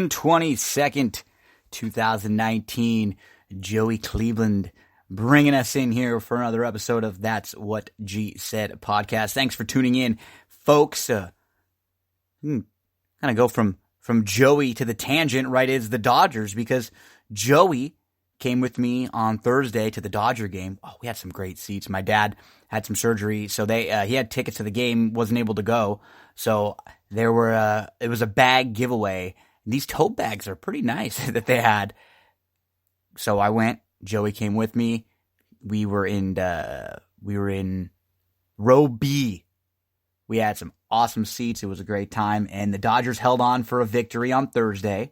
June 22nd, 2019. Joey Cleveland bringing us in here for another episode of That's What G Said podcast. Thanks for tuning in, folks. Kind of go from Joey to the tangent, right, is the Dodgers, because Joey came with me on Thursday to the Dodger game. Oh, we had some great seats. My dad had some surgery, so he had tickets to the game, wasn't able to go. So it was a bag giveaway. These tote bags are pretty nice that they had. So I went. Joey came with me. We were in row B. We had some awesome seats. It was a great time, and the Dodgers held on for a victory on Thursday. It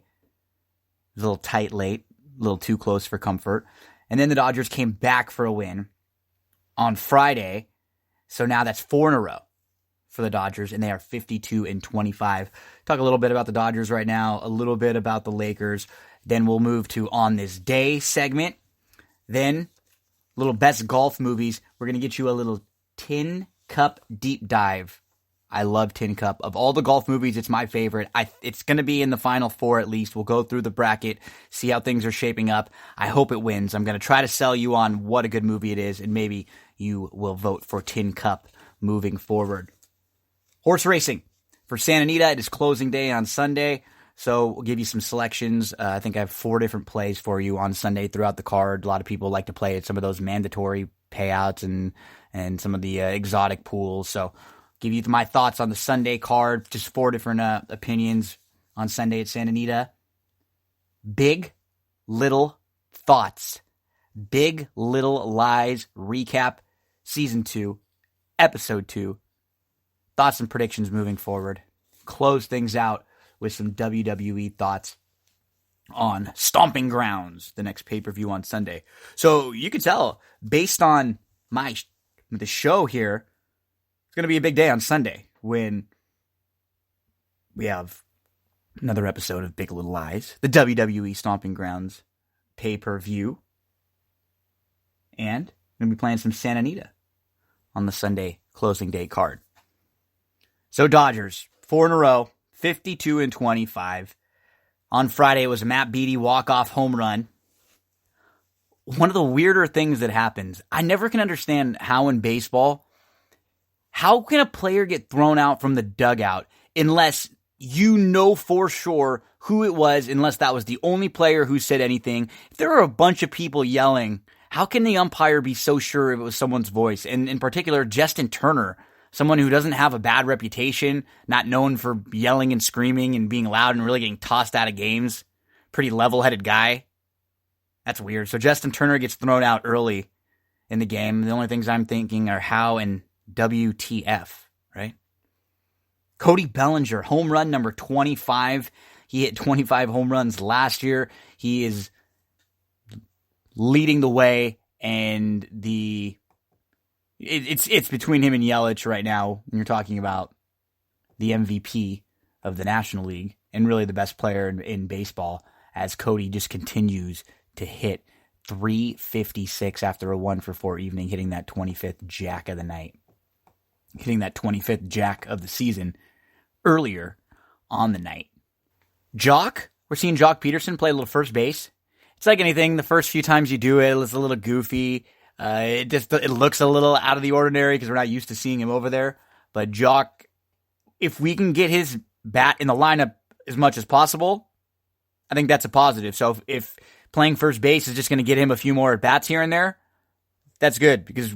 was a little tight late, a little too close for comfort. And then the Dodgers came back for a win on Friday. So now that's 4 in a row for the Dodgers, and they are 52-25. Talk a little bit about the Dodgers right now, a little bit about the Lakers. Then we'll move to On This Day segment. Then, little best golf movies. We're going to get you a little Tin Cup deep dive. I love Tin Cup. Of all the golf movies, it's my favorite. It's going to be in the final 4 at least. We'll go through the bracket, see how things are shaping up. I hope it wins. I'm going to try to sell you on what a good movie it is, and maybe you will vote for Tin Cup moving forward. Horse racing. For Santa Anita, it is closing day on Sunday. So we'll give you some selections. I think I have 4 different plays for you on Sunday throughout the card. A lot of people like to play at some of those mandatory payouts and some of the exotic pools. So give you my thoughts on the Sunday card. Just 4 different opinions on Sunday at Santa Anita. Big Little Thoughts. Big Little Lies recap. Season 2. Episode 2. Thoughts and predictions moving forward. Close things out with some WWE thoughts on Stomping Grounds, the next pay-per-view on Sunday. So you can tell, based on the show here, it's going to be a big day on Sunday when we have another episode of Big Little Lies, the WWE Stomping Grounds pay-per-view, and we're going to be playing some Santa Anita on the Sunday closing day card. So Dodgers, 4 in a row. 52-25. On Friday, it was a Matt Beaty walk-off home run. One of the weirder things that happens, I never can understand how in baseball, how can a player get thrown out from the dugout unless you know for sure who it was, unless that was the only player who said anything. If there are a bunch of people yelling, how can the umpire be so sure if it was someone's voice? And in particular, Justin Turner, someone who doesn't have a bad reputation, not known for yelling and screaming and being loud and really getting tossed out of games. Pretty level-headed guy. That's weird. So Justin Turner gets thrown out early in the game. The only things I'm thinking are how and WTF, right? Cody Bellinger, home run number 25. He hit 25 home runs last year. He is leading the way, and It's between him and Yelich right now when you're talking about the MVP of the National League and really the best player in baseball, as Cody just continues to hit .356 after a 1-for-4 evening, hitting that 25th jack of the night. Hitting that 25th jack of the season earlier on the night. Jock, we're seeing Jock Peterson play a little first base. It's like anything, the first few times you do it, it's a little goofy. It looks a little out of the ordinary because we're not used to seeing him over there. But Jock, if we can get his bat in the lineup as much as possible, I think that's a positive. So if playing first base is just going to get him a few more at-bats here and there, that's good because,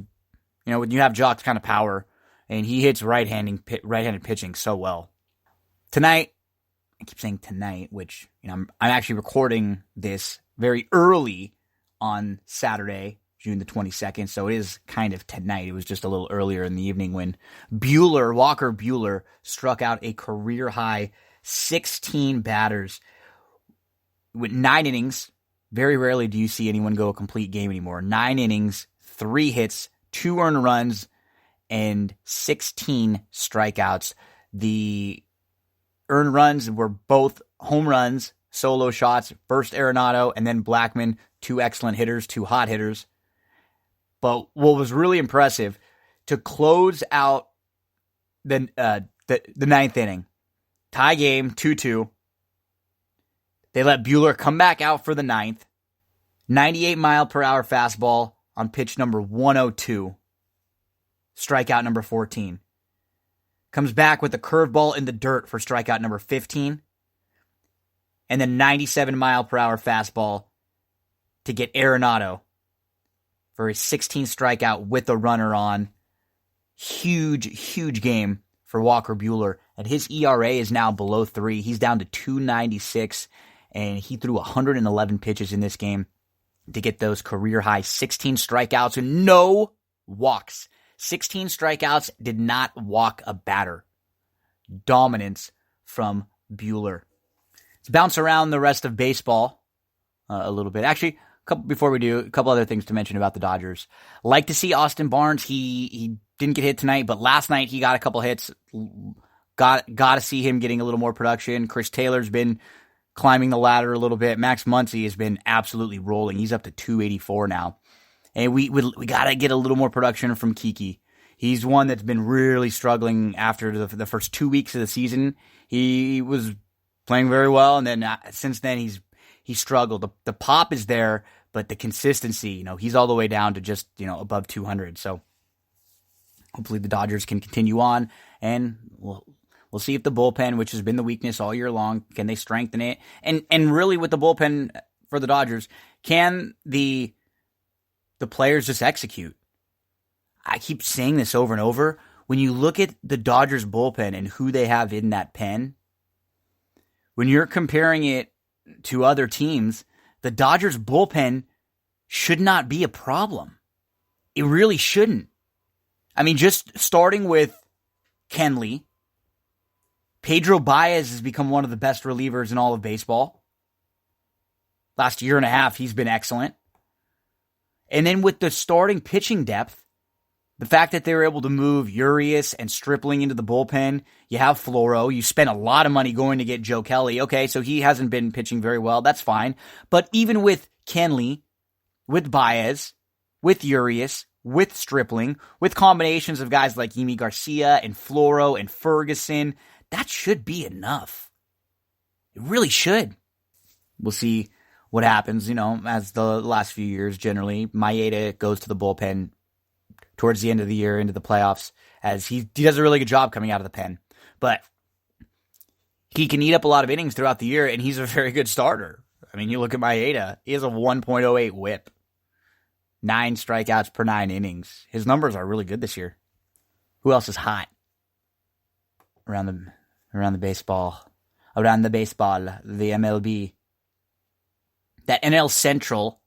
when you have Jock's kind of power and he hits right-handed pitching so well. Tonight, I keep saying tonight, which, I'm actually recording this very early on Saturday, June the 22nd, so it is kind of tonight. It was just a little earlier in the evening when Walker Buehler, struck out a career-high 16 batters with 9 innings. Very rarely do you see anyone go a complete game anymore. 9 innings, 3 hits, 2 earned runs, and 16 strikeouts. The earned runs were both home runs, solo shots, first Arenado, and then Blackmon, 2 excellent hitters, 2 hot hitters. But what was really impressive, to close out the ninth inning, tie game, 2-2, They let Buehler come back out for the ninth. 98-mile-per-hour fastball on pitch number 102. Strikeout number 14. Comes back with a curveball in the dirt for strikeout number 15. And then 97-mile-per-hour fastball to get Arenado for his 16th strikeout with a runner on. Huge game for Walker Buehler. And his ERA is now below 3. He's down to 2.96, and he threw 111 pitches in this game to get those career-high 16 strikeouts and no walks. 16 strikeouts, did not walk a batter. Dominance from Buehler. Let's bounce around the rest of baseball a little bit. Actually, before we do, a couple other things to mention about the Dodgers. Like to see Austin Barnes. He didn't get hit tonight, but last night he got a couple hits. Got to see him getting a little more production. Chris Taylor's been climbing the ladder a little bit. Max Muncy has been absolutely rolling. He's up to 284 now. And we got to get a little more production from Kiki. He's one that's been really struggling after the first 2 weeks of the season. He was playing very well, and then since then he struggled. The pop is there, but the consistency, he's all the way down to just, above 200. So hopefully the Dodgers can continue on, and we'll see if the bullpen, which has been the weakness all year long, can they strengthen it? And really with the bullpen for the Dodgers, can the players just execute? I keep saying this over and over. When you look at the Dodgers bullpen and who they have in that pen, when you're comparing it to other teams, the Dodgers bullpen should not be a problem. It really shouldn't. I mean, just starting with Kenley, Pedro Baez has become one of the best relievers in all of baseball. Last year and a half, he's been excellent. And then with the starting pitching depth, the fact that they were able to move Urias and Stripling into the bullpen, you have Floro, you spent a lot of money going to get Joe Kelly. Okay, so he hasn't been pitching very well, that's fine. But even with Kenley, with Baez, with Urias, with Stripling, with combinations of guys like Yimi Garcia and Floro and Ferguson, that should be enough. It really should. We'll see what happens, as the last few years generally. Maeda goes to the bullpen towards the end of the year into the playoffs, as he does a really good job coming out of the pen. But he can eat up a lot of innings throughout the year, and he's a very good starter. I mean, you look at Maeda, he has a 1.08 whip. 9 strikeouts per 9 innings. His numbers are really good this year. Who else is hot around the baseball? Around the baseball, the MLB. That NL Central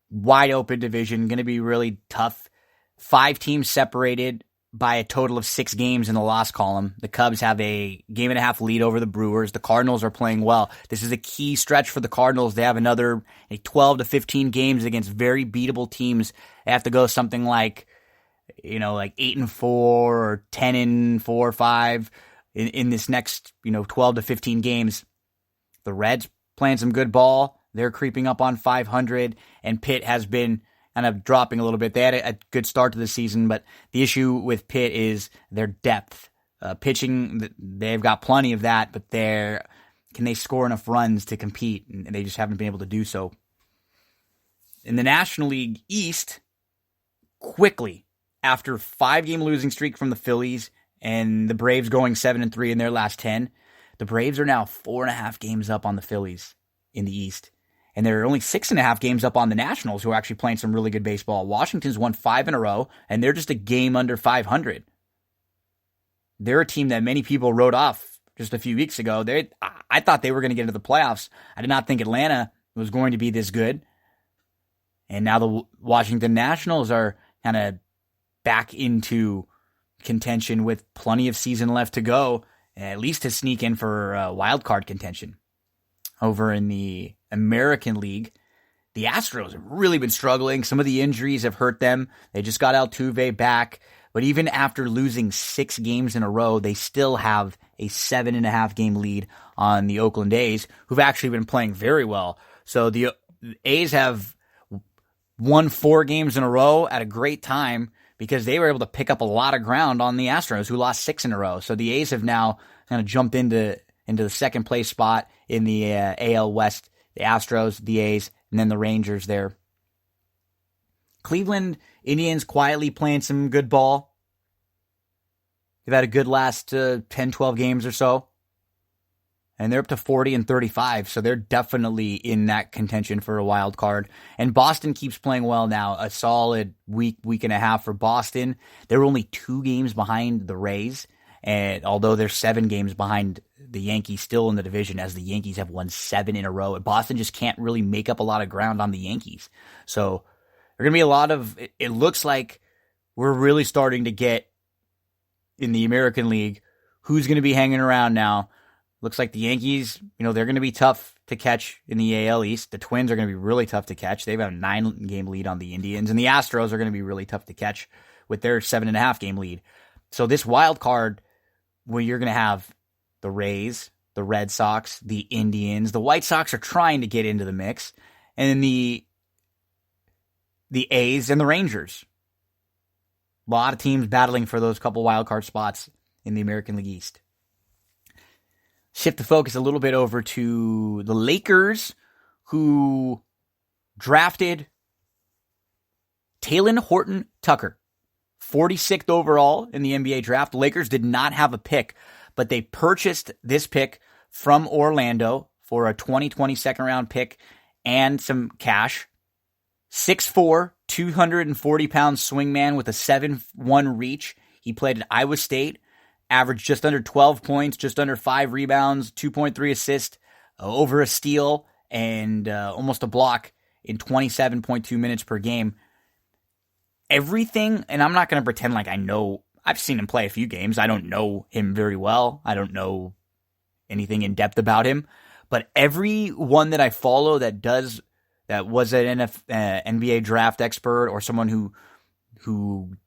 wide open division, going to be really tough. 5 teams separated by a total of 6 games in the loss column. The Cubs have a 1.5 lead over the Brewers. The Cardinals are playing well. This is a key stretch for the Cardinals. They have another 12 to 15 games against very beatable teams. They have to go something like 8-4 or 10-4 or 5 in this next 12 to 15 games. The Reds playing some good ball. They're creeping up on 500, and Pitt has been kind of dropping a little bit. They had a good start to the season, but the issue with Pitt is their depth. Pitching, they've got plenty of that, but can they score enough runs to compete? And they just haven't been able to do so. In the National League East, quickly, after 5-game losing streak from the Phillies and the Braves going 7-3 in their last 10, the Braves are now 4.5 games up on the Phillies in the East. And they're only 6.5 games up on the Nationals, who are actually playing some really good baseball. Washington's won 5 in a row, and they're just a game under 500. They're a team that many people wrote off just a few weeks ago. I thought they were going to get into the playoffs. I did not think Atlanta was going to be this good. And now the Washington Nationals are kind of back into contention with plenty of season left to go, at least to sneak in for wild card contention. Over in the American League, the Astros have really been struggling. Some of the injuries have hurt them. They just got Altuve back. But even after losing 6 games in a row, they still have a 7.5 game lead on the Oakland A's, who've actually been playing very well. So the A's have won 4 games in a row at a great time because they were able to pick up a lot of ground on the Astros, who lost 6 in a row. So the A's have now kind of jumped into into the second place spot in the AL West. The Astros, the A's, and then the Rangers there. Cleveland Indians quietly playing some good ball. They've had a good last 10, 12 games or so. And they're up to 40-35, so they're definitely in that contention for a wild card. And Boston keeps playing well now. A solid week and a half for Boston. They're only 2 games behind the Rays, and although they're 7 games behind the Yankees still in the division, as the Yankees have won 7 in a row. And Boston just can't really make up a lot of ground on the Yankees. So there's going to be a lot of, it looks like we're really starting to get in the American League who's going to be hanging around now. Looks like the Yankees, they're going to be tough to catch in the AL East. The Twins are going to be really tough to catch. They've got a 9-game lead on the Indians. And the Astros are going to be really tough to catch with their 7.5-game lead. So this wild card, where you're going to have the Rays, the Red Sox, the Indians. The White Sox are trying to get into the mix. And then the A's and the Rangers. A lot of teams battling for those couple wild card spots in the American League East. Shift the focus a little bit over to the Lakers, who drafted Talen Horton-Tucker, 46th overall in the NBA draft. The Lakers did not have a pick, but they purchased this pick from Orlando for a 2020 second-round pick and some cash. 6'4", 240-pound swingman with a 7'1" reach. He played at Iowa State. Averaged just under 12 points, just under 5 rebounds, 2.3 assists, over a steal, and almost a block in 27.2 minutes per game. Everything, and I'm not going to pretend like I know. I've seen him play a few games. I don't know him very well. I don't know anything in depth about him. But everyone that I follow that was an NBA draft expert or someone who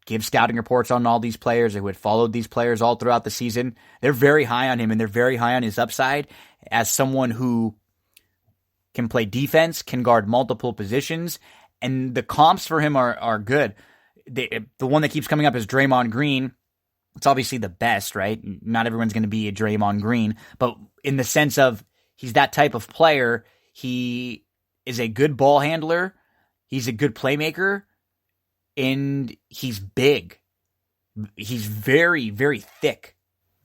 gives scouting reports on all these players, who had followed these players all throughout the season, they're very high on him, and they're very high on his upside as someone who can play defense, can guard multiple positions, and the comps for him are good. The one that keeps coming up is Draymond Green. It's obviously the best, right? Not everyone's going to be a Draymond Green, but in the sense of he's that type of player, he is a good ball handler, he's a good playmaker, and he's big. He's very, very thick.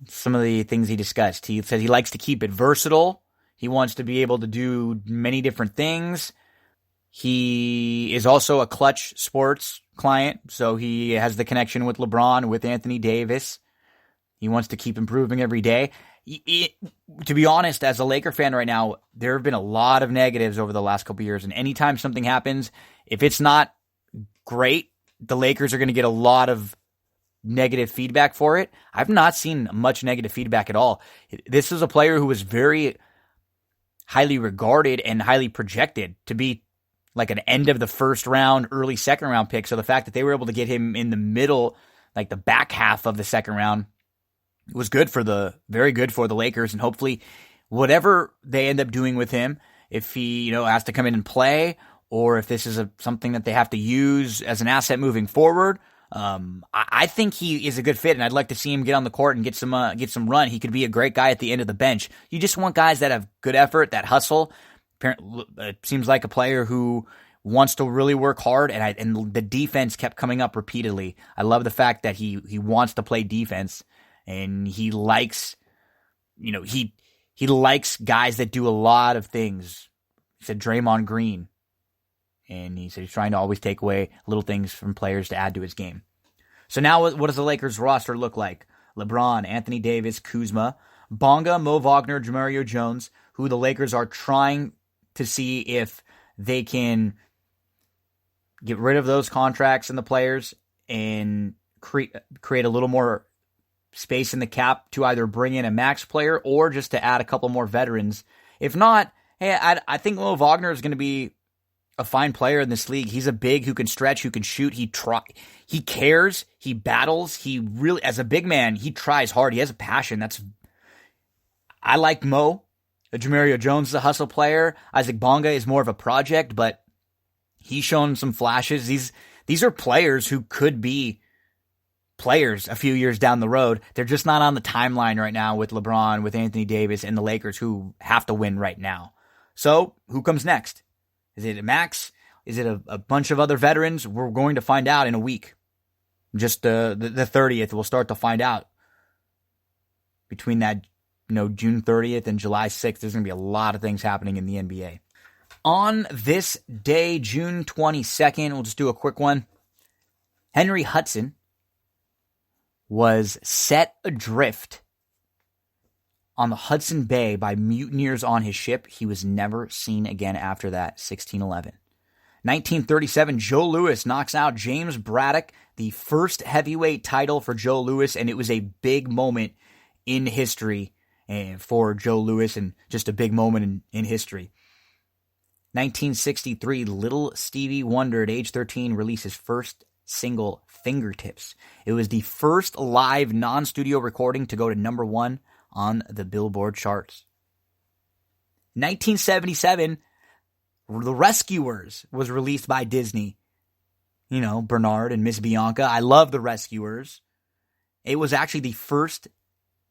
Some of the things he discussed. He said he likes to keep it versatile. He wants to be able to do many different things. He is also a Clutch Sports client, so he has the connection with LeBron, with Anthony Davis. He wants to keep improving every day. To be honest, as a Laker fan right now, there have been a lot of negatives over the last couple of years, and anytime something happens, if it's not great, the Lakers are going to get a lot of negative feedback for it. I've not seen much negative feedback at all. This is a player who was very highly regarded and highly projected to be like an end of the first round, early second round pick. So the fact that they were able to get him in the middle, like the back half of the second round, was very good for the Lakers. And hopefully whatever they end up doing with him, if he, has to come in and play, or if this is something that they have to use as an asset moving forward, I think he is a good fit, and I'd like to see him get on the court and get some run. He could be a great guy at the end of the bench. You just want guys that have good effort, that hustle. It seems like a player who wants to really work hard, and the defense kept coming up repeatedly. I love the fact that he wants to play defense, and he likes, he likes guys that do a lot of things. He said Draymond Green. And he said he's trying to always take away little things from players to add to his game. So now what does the Lakers roster look like? LeBron, Anthony Davis, Kuzma, Bonga, Mo Wagner, Jamario Jones, who the Lakers are trying to see if they can get rid of those contracts and the players and create a little more space in the cap to either bring in a max player or just to add a couple more veterans. If not, hey, I think Mo Wagner is going to be a fine player in this league. He's a big who can stretch, who can shoot. He cares, he battles. He really, as a big man, he tries hard. He has a passion. I like Mo. Jamario Jones is a hustle player. Isaac Bonga is more of a project, but he's shown some flashes. These are players who could be players a few years down the road. They're just not on the timeline right now with LeBron, with Anthony Davis, and the Lakers, who have to win right now. So who comes next? Is it Max? Is it a bunch of other veterans? We're going to find out in a week. Just the 30th, we'll start to find out. Between that, June 30th and July 6th, there's going to be a lot of things happening in the NBA. On this day, June 22nd, we'll just do a quick one. Henry Hudson was set adrift on the Hudson Bay by mutineers on his ship. He was never seen again after that, 1611. 1937, Joe Louis knocks out James Braddock, the first heavyweight title for Joe Louis, and it was a big moment in history for Joe Louis, and just a big moment in history. 1963, Little Stevie Wonder at age 13 released his first single, Fingertips. It was the first live non-studio recording to go to number 1 on the Billboard charts. 1977, The Rescuers was released by Disney. Bernard and Miss Bianca. I love The Rescuers. It was actually the first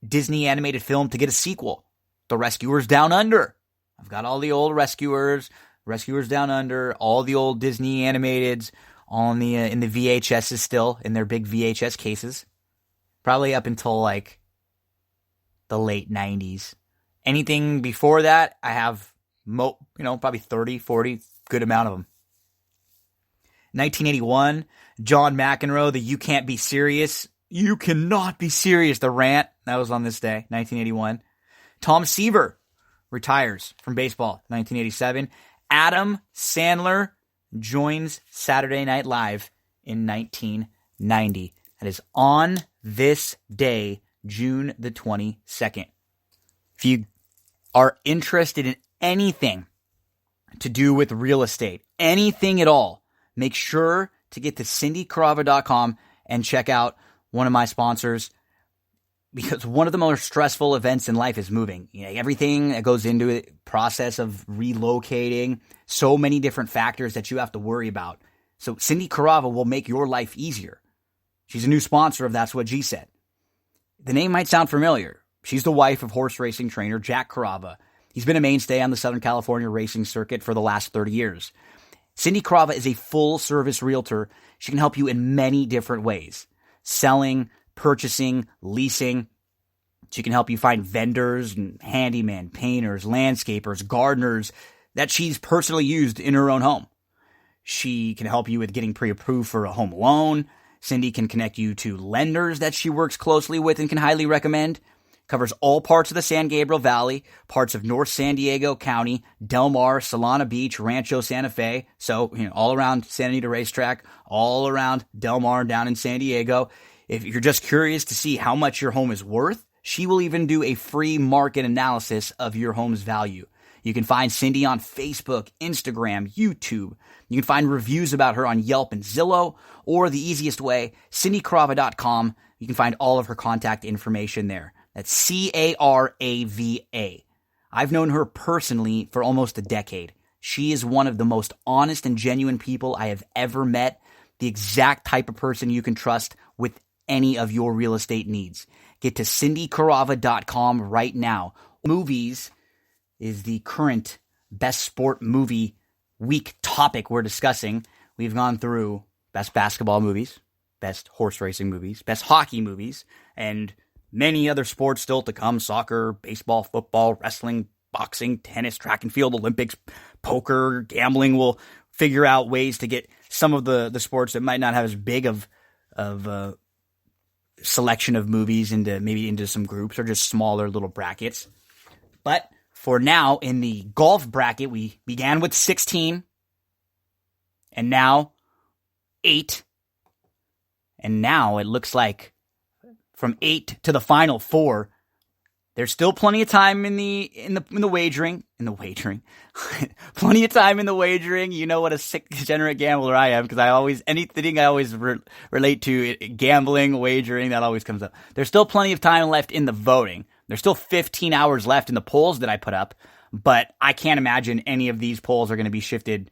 Disney animated film to get a sequel. The Rescuers Down Under. I've got all the old Rescuers, Rescuers Down Under, all the old Disney animateds on the in the VHSs still, in their big VHS cases. Probably up until like the late 90s. Anything before that, I have probably 30, 40, good amount of them. 1981, John McEnroe, the You Can't Be Serious. You cannot be serious, the rant. That was on this day, 1981. Tom Seaver retires from baseball, 1987. Adam Sandler joins Saturday Night Live in 1990. That is on this day, June the 22nd. If you are interested in anything to do with real estate, anything at all, make sure to get to cindycarava.com and check out one of my sponsors, because one of the most stressful events in life is moving. Everything that goes into it, process of relocating, so many different factors that you have to worry about. So Cindy Carava will make your life easier. She's a new sponsor of That's What G Said. The name might sound familiar. She's the wife of horse racing trainer Jack Carava. He's been a mainstay on the Southern California racing circuit for the last 30 years. Cindy Carava is a full-service realtor. She can help you in many different ways. Selling, purchasing, leasing. She can help you find vendors and handyman, painters, landscapers, gardeners that she's personally used in her own home. She can help you with getting pre-approved for a home loan. Cindy can connect you to lenders that she works closely with and can highly recommend. Covers all parts of the San Gabriel Valley, parts of North San Diego County, Del Mar, Solana Beach, Rancho Santa Fe. So, all around Santa Anita Racetrack, all around Del Mar down in San Diego. If you're just curious to see how much your home is worth, she will even do a free market analysis of your home's value. You can find Cindy on Facebook, Instagram, YouTube. You can find reviews about her on Yelp and Zillow, or the easiest way, cindycarava.com. You can find all of her contact information there. That's Carava. I've known her personally for almost a decade. She is one of the most honest and genuine people I have ever met, the exact type of person you can trust with any of your real estate needs. Get to cindycarava.com right now. Movies is the current best sport movie week topic we're discussing. We've gone through best basketball movies, best horse racing movies, best hockey movies, and many other sports still to come: soccer, baseball, football, wrestling, boxing, tennis, track and field, Olympics, poker, gambling. We'll figure out ways to get some of the sports that might not have as big of selection of movies into some groups or just smaller little brackets. But for now, in the golf bracket, we began with 16 and now 8. And now it looks like from 8 to the final 4, there's still plenty of time in the wagering. Plenty of time in the wagering. You know what a sick, degenerate gambler I am, because anything I always relate to gambling, wagering, that always comes up. There's still plenty of time left in the voting. There's still 15 hours left in the polls that I put up, but I can't imagine any of these polls are going to be shifted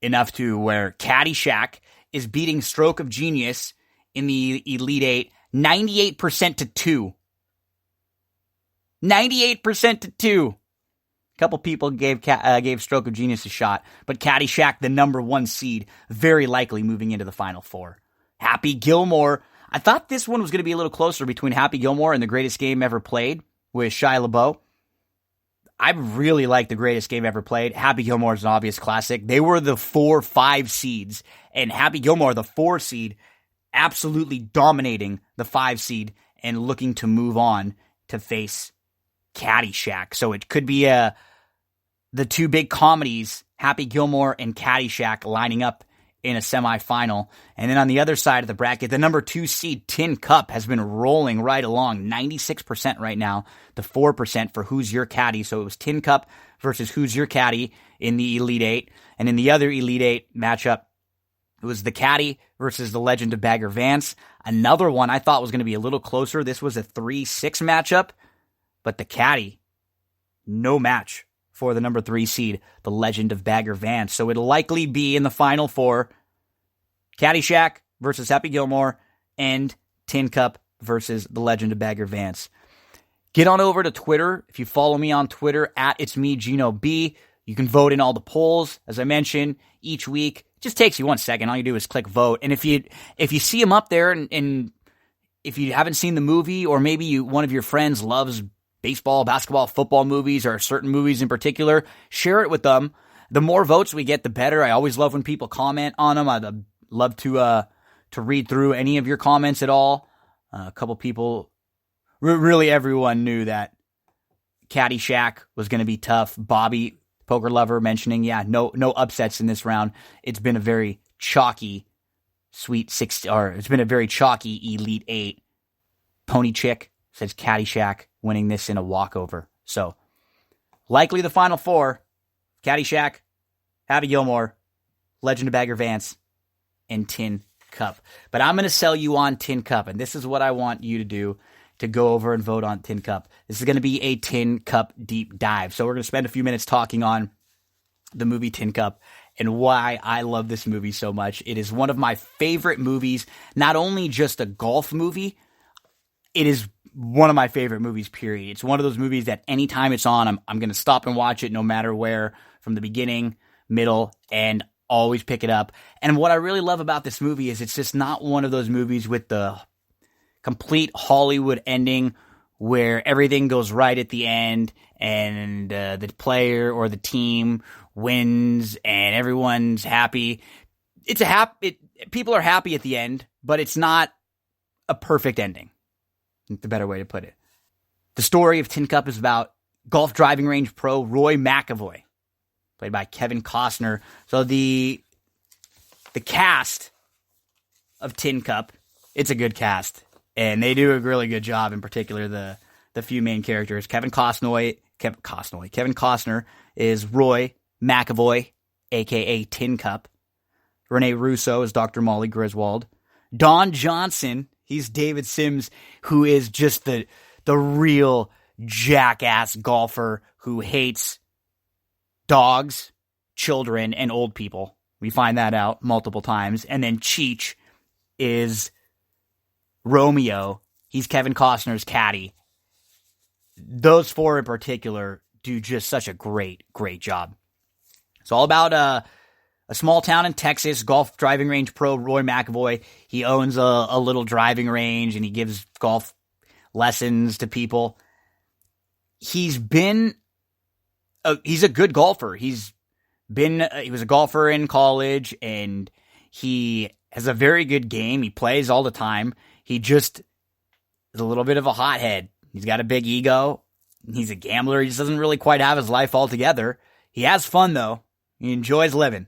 enough to where Caddyshack is beating Stroke of Genius in the Elite Eight 98% to 2. 98% to 2. A couple people gave Stroke of Genius a shot, but Caddyshack, the number 1 seed, very likely moving into the Final Four. Happy Gilmore. I thought this one was going to be a little closer between Happy Gilmore and The Greatest Game Ever Played with Shia LaBeouf. I really like The Greatest Game Ever Played. Happy Gilmore is an obvious classic. They were the 4-5 seeds, and Happy Gilmore, the 4 seed, absolutely dominating the 5 seed and looking to move on to face Caddyshack. So it could be the two big comedies, Happy Gilmore and Caddyshack, lining up in a semifinal. And then on the other side of the bracket, the number 2 seed, Tin Cup, has been rolling right along, 96% right now, to 4% for Who's Your Caddy. So it was Tin Cup versus Who's Your Caddy in the Elite Eight. And in the other Elite Eight matchup, it was the Caddy versus the Legend of Bagger Vance. Another one I thought was going to be a little closer. This was a 3-6 matchup, but the Caddy, no match for the number 3 seed, the Legend of Bagger Vance. So it'll likely be in the Final Four, Caddyshack versus Happy Gilmore, and Tin Cup versus the Legend of Bagger Vance. Get on over to Twitter. If you follow me on Twitter, @It'sMeGinoB, you can vote in all the polls. As I mentioned, each week, it just takes you 1 second. All you do is click vote. And if you see them up there, and if you haven't seen the movie, or maybe one of your friends loves baseball, basketball, football movies, or certain movies in particular, share it with them. The more votes we get, the better. I always love when people comment on them. I'd love to read through any of your comments at all. A couple people, really everyone knew that Caddyshack was going to be tough. Bobby, Poker Lover, mentioning, no upsets in this round. It's been a very chalky it's been a very chalky Elite Eight. Pony Chick says Caddyshack winning this in a walkover. So, likely the Final Four, Caddyshack, Happy Gilmore, Legend of Bagger Vance, and Tin Cup. But I'm going to sell you on Tin Cup, and this is what I want you to do, to go over and vote on Tin Cup. This is going to be a Tin Cup deep dive. So we're going to spend a few minutes talking on the movie Tin Cup and why I love this movie so much. It is one of my favorite movies, not only just a golf movie, it is one of my favorite movies, period. It's one of those movies that anytime it's on, I'm going to stop and watch it no matter where, from the beginning, middle, and always pick it up. And what I really love about this movie is it's just not one of those movies with the complete Hollywood ending where everything goes right at the end and the player or the team wins and everyone's happy. People are happy at the end, but it's not a perfect ending. The better way to put it. The story of Tin Cup is about golf driving range pro Roy McAvoy, played by Kevin Costner. So the cast of Tin Cup, it's a good cast, and they do a really good job. In particular, the few main characters. Kevin Costner is Roy McAvoy, aka Tin Cup. Renee Russo is Dr. Molly Griswold. Don Johnson, he's David Sims, who is just the real jackass golfer who hates dogs, children, and old people. We find that out multiple times. And then Cheech is Romeo. He's Kevin Costner's caddy. Those four in particular do just such a great, great job. It's all about a small town in Texas, golf driving range pro Roy McAvoy. He owns a little driving range and he gives golf lessons to people. He's a good golfer. He was a golfer in college and he has a very good game. He plays all the time. He just is a little bit of a hothead. He's got a big ego. He's a gambler. He just doesn't really quite have his life all together. He has fun though. He enjoys living.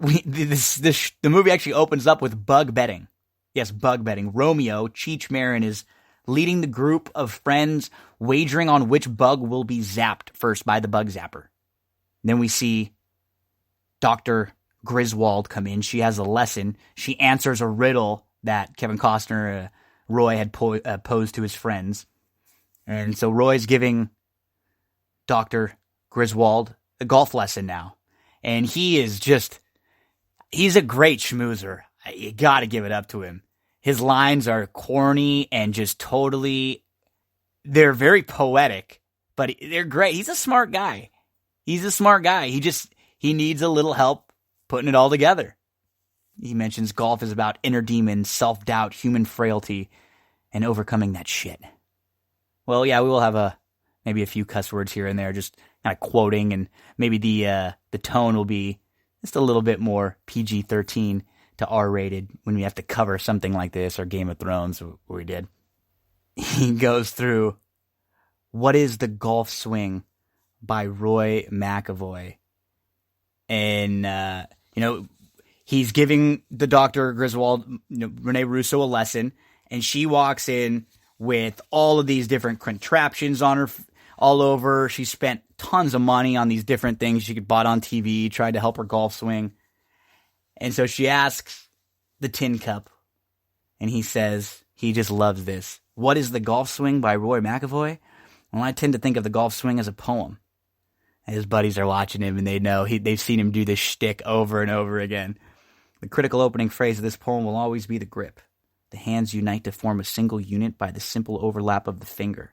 The movie actually opens up with bug betting. Yes, bug betting. Romeo, Cheech Marin, is leading the group of friends, wagering on which bug will be zapped first by the bug zapper. Then we see Dr. Griswold come in. She has a lesson. She answers a riddle that Kevin Costner, Roy, had posed to his friends. And so Roy's giving Dr. Griswold a golf lesson now. And he's a great schmoozer. You got to give it up to him. His lines are corny and just totally, they're very poetic, but they're great. He's a smart guy. He needs a little help putting it all together. He mentions golf is about inner demons, self-doubt, human frailty, and overcoming that shit. Well, yeah, we will have maybe a few cuss words here and there, just kind of quoting, and maybe the tone will be just a little bit more PG-13 to R-rated when we have to cover something like this, or Game of Thrones, where we did. He goes through, what is the golf swing by Roy McAvoy? And, he's giving the Dr. Griswold, Renee Russo, a lesson, and she walks in with all of these different contraptions on her all over. She spent tons of money on these different things she could bought on TV, tried to help her golf swing. And so she asks the tin cup, and he says he just loves this. What is the golf swing by Roy McAvoy? Well, I tend to think of the golf swing as a poem. And his buddies are watching him, and they know they've seen him do this shtick over and over again. The critical opening phrase of this poem will always be the grip. The hands unite to form a single unit by the simple overlap of the finger.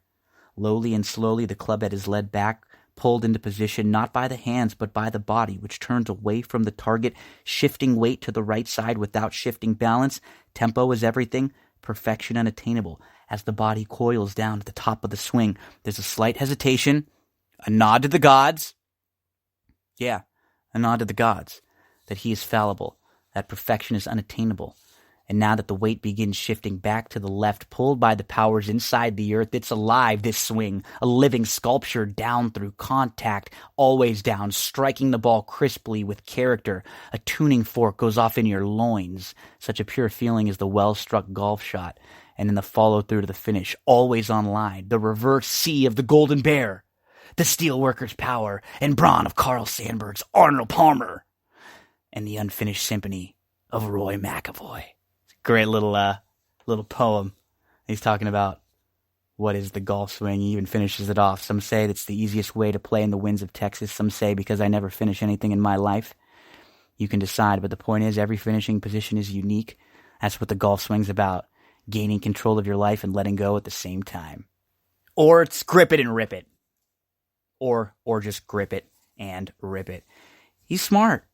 Lowly and slowly, the club head is led back, pulled into position not by the hands but by the body, which turns away from the target, shifting weight to the right side without shifting balance. Tempo is everything, perfection unattainable. As the body coils down at the top of the swing, there's a slight hesitation, a nod to the gods. Yeah, a nod to the gods, that he is fallible, that perfection is unattainable. And now that the weight begins shifting back to the left, pulled by the powers inside the earth, it's alive, this swing, a living sculpture down through contact, always down, striking the ball crisply with character. A tuning fork goes off in your loins. Such a pure feeling is the well-struck golf shot. And in the follow-through to the finish, always on line, the reverse C of the Golden Bear, the steelworker's power and brawn of Carl Sandburg's Arnold Palmer, and the unfinished symphony of Roy McAvoy. Great little poem. He's talking about what is the golf swing. He even finishes it off. Some say it's the easiest way to play in the winds of Texas. Some say because I never finish anything in my life. You can decide, but the point is every finishing position is unique. That's what the golf swing's about. Gaining control of your life and letting go at the same time. Or it's grip it and rip it. Or just grip it and rip it. He's smart.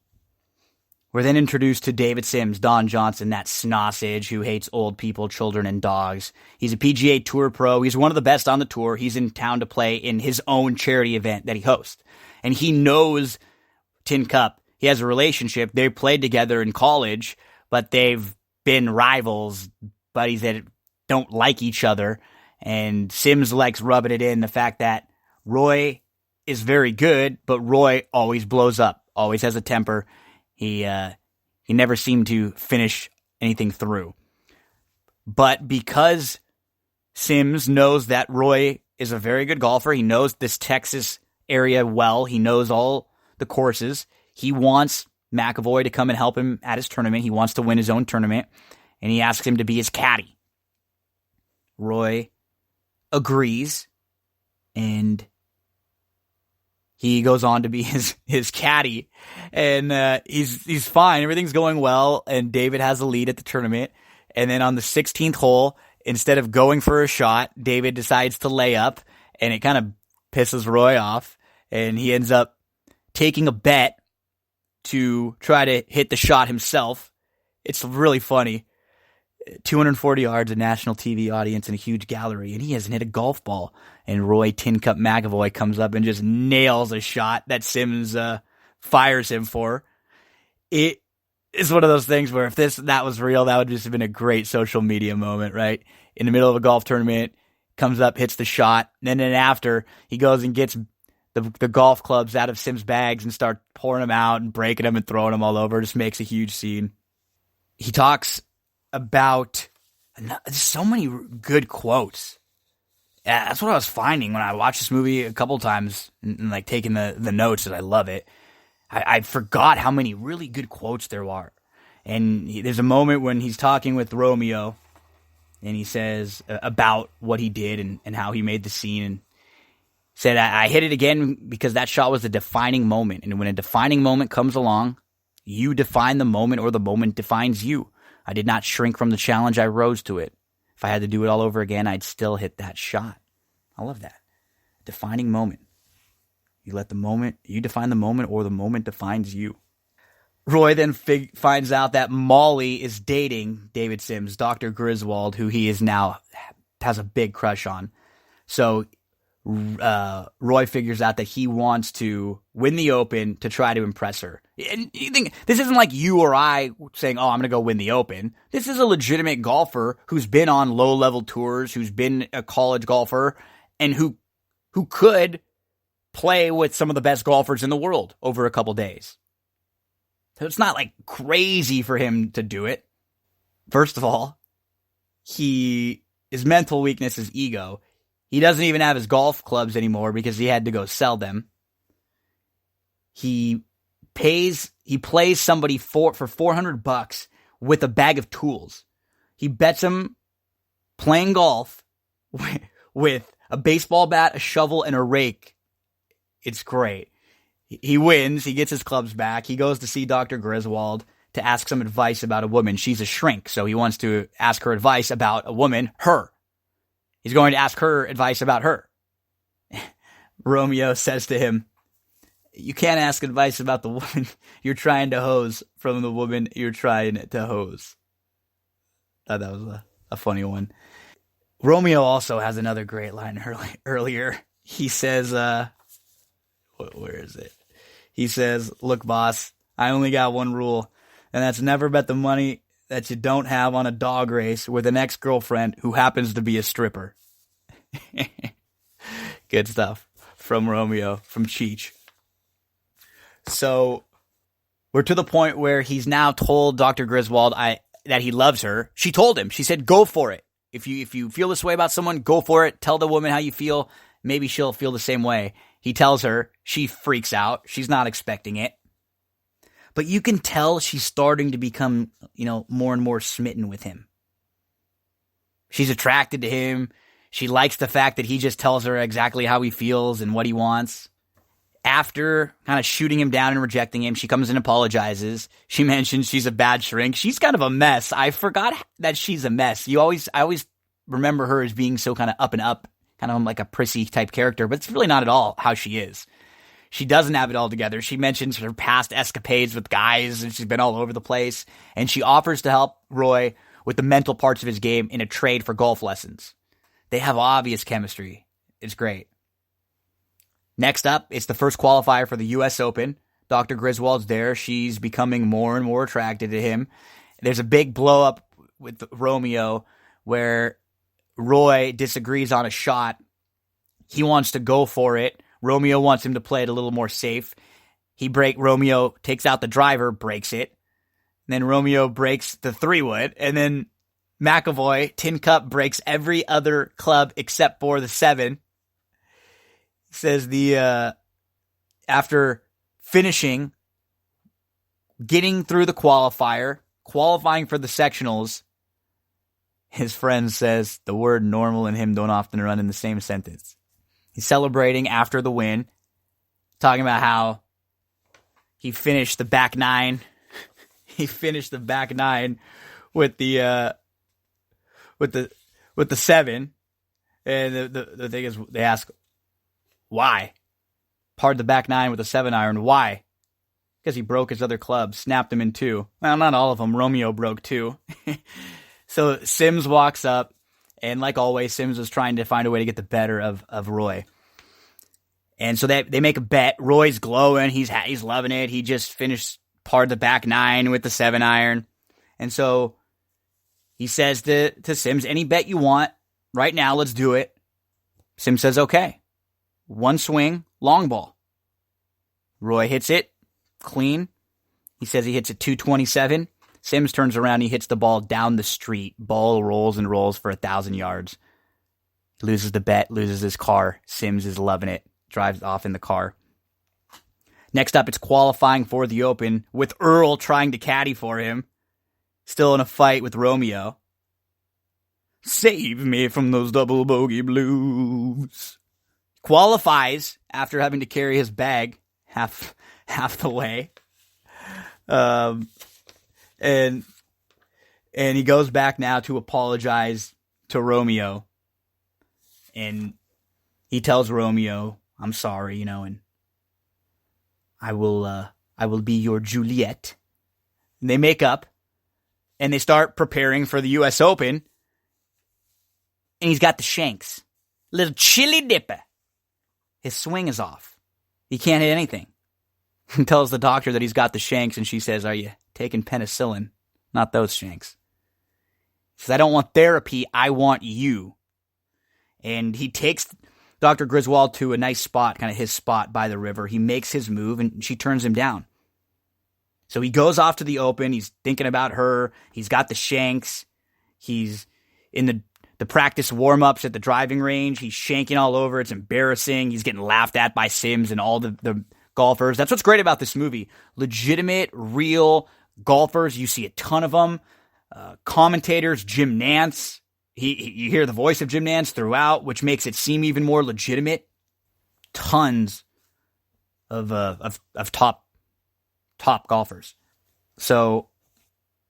We're then introduced to David Sims, Don Johnson, that snossage who hates old people, children, and dogs. He's a PGA Tour pro. He's one of the best on the tour. He's in town to play in his own charity event that he hosts. And he knows Tin Cup. He has a relationship. They played together in college, but they've been rivals, buddies that don't like each other. And Sims likes rubbing it in, the fact that Roy is very good, but Roy always blows up, always has a temper. He never seemed to finish anything through. But because Sims knows that Roy is a very good golfer, he knows this Texas area well, he knows all the courses, he wants McAvoy to come and help him at his tournament. He wants to win his own tournament, and he asks him to be his caddy. Roy agrees, and he goes on to be his caddy, and he's fine. Everything's going well, and David has the lead at the tournament. And then on the 16th hole, instead of going for a shot, David decides to lay up, and it kind of pisses Roy off, and he ends up taking a bet to try to hit the shot himself. It's really funny. 240 yards, a national TV audience, and a huge gallery, and he hasn't hit a golf ball. And Roy Tin Cup McAvoy comes up and just nails a shot that Sims fires him for. It is one of those things where if that was real, that would just have been a great social media moment, right? In the middle of a golf tournament, comes up, hits the shot, and then after, he goes and gets the golf clubs out of Sims' bags and start pouring them out and breaking them and throwing them all over. Just makes a huge scene. He talks about so many good quotes. Yeah, that's what I was finding when I watched this movie a couple times and like taking the notes, that I love it. I forgot how many really good quotes there are. And there's a moment when he's talking with Romeo, and he says about what he did and how he made the scene, and said, I hit it again because that shot was a defining moment. And when a defining moment comes along, you define the moment, or the moment defines you. I did not shrink from the challenge. I rose to it. If I had to do it all over again, I'd still hit that shot. I love that. Defining moment. You define the moment, or the moment defines you. Roy then finds out that Molly is dating David Sims, Dr. Griswold, who he is now has a big crush on. So Roy figures out that he wants to win the Open to try to impress her. And you think, this isn't like you or I saying, oh, I'm going to go win the Open. This is a legitimate golfer who's been on low-level tours, who's been a college golfer, and who could play with some of the best golfers in the world over a couple days. So it's not like crazy for him to do it. First of all, his mental weakness is ego. He doesn't even have his golf clubs anymore because he had to go sell them. He plays somebody for $400 with a bag of tools. He bets him playing golf with a baseball bat, a shovel, and a rake. It's great. He wins. He gets his clubs back. He goes to see Dr. Griswold to ask some advice about a woman. She's a shrink, so he wants to ask her advice about a woman, her. He's going to ask her advice about her. Romeo says to him, you can't ask advice about the woman you're trying to hose from the woman you're trying to hose. Thought that was a funny one. Romeo also has another great line earlier. He says, where is it? He says, look, boss, I only got one rule, and that's never bet the money that you don't have on a dog race with an ex-girlfriend who happens to be a stripper. Good stuff from Romeo, from Cheech. So we're to the point where he's now told Dr. Griswold that he loves her. She told him. She said, go for it. If you feel this way about someone, go for it. Tell the woman how you feel. Maybe she'll feel the same way. He tells her. She freaks out. She's not expecting it. But you can tell she's starting to become, more and more smitten with him. She's attracted to him. She likes the fact that he just tells her exactly how he feels and what he wants. After kind of shooting him down and rejecting him, she comes and apologizes. She mentions she's a bad shrink. She's kind of a mess. I forgot that she's a mess. I always remember her as being so kind of up and up, kind of like a prissy type character, but it's really not at all how she is. She doesn't have it all together. She mentions her past escapades with guys, and she's been all over the place. And she offers to help Roy with the mental parts of his game in a trade for golf lessons. They have obvious chemistry. It's great. Next up, it's the first qualifier for the U.S. Open. Dr. Griswold's there. She's becoming more and more attracted to him. There's a big blow up with Romeo where Roy disagrees on a shot. He wants to go for it. Romeo wants him to play it a little more safe. Romeo takes out the driver, breaks it. And then Romeo breaks the 3-wood. And then McAvoy, Tin Cup, breaks every other club except for the 7. Says after finishing, getting through the qualifying for the sectionals, his friend says the word normal and him don't often run in the same sentence. He's celebrating after the win, talking about how he finished the back 9. He finished the back 9 with the 7. And the thing is, they ask, why? Parred the back 9 with a 7-iron. Why? Because he broke his other club, snapped them in 2. Well, not all of them. Romeo broke 2. So Sims walks up, and like always, Sims was trying to find a way to get the better of Roy. And so they make a bet. Roy's glowing. He's loving it. He just finished parred the back 9 with the 7-iron. And so he says to Sims, any bet you want right now, let's do it. Sims says, okay. One swing, long ball. Roy hits it, clean. He says he hits it 227. Sims turns around, he hits the ball down the street. Ball rolls and rolls for 1,000 yards. Loses the bet, loses his car. Sims is loving it. Drives off in the car. Next up, it's qualifying for the Open with Earl trying to caddy for him. Still in a fight with Romeo. Save me from those double bogey blues. Qualifies after having to carry his bag half the way. And And he goes back now to apologize to Romeo. And he tells Romeo, I'm sorry, and I will be your Juliet. And they make up and they start preparing for the US Open. And he's got the shanks. Little chili dipper. His swing is off. He can't hit anything. He tells the doctor that he's got the shanks, and she says, are you taking penicillin? Not those shanks. He says, I don't want therapy, I want you. And he takes Dr. Griswold to a nice spot, kind of his spot by the river. He makes his move, and she turns him down. So he goes off to the Open. He's thinking about her. He's got the shanks. He's in the practice warm-ups at the driving range. He's shanking all over. It's embarrassing. He's getting laughed at by Sims and all the golfers. That's what's great about this movie. Legitimate, real golfers. You see a ton of them. Commentators, Jim Nantz. You hear the voice of Jim Nantz throughout, which makes it seem even more legitimate. Tons of top golfers. So,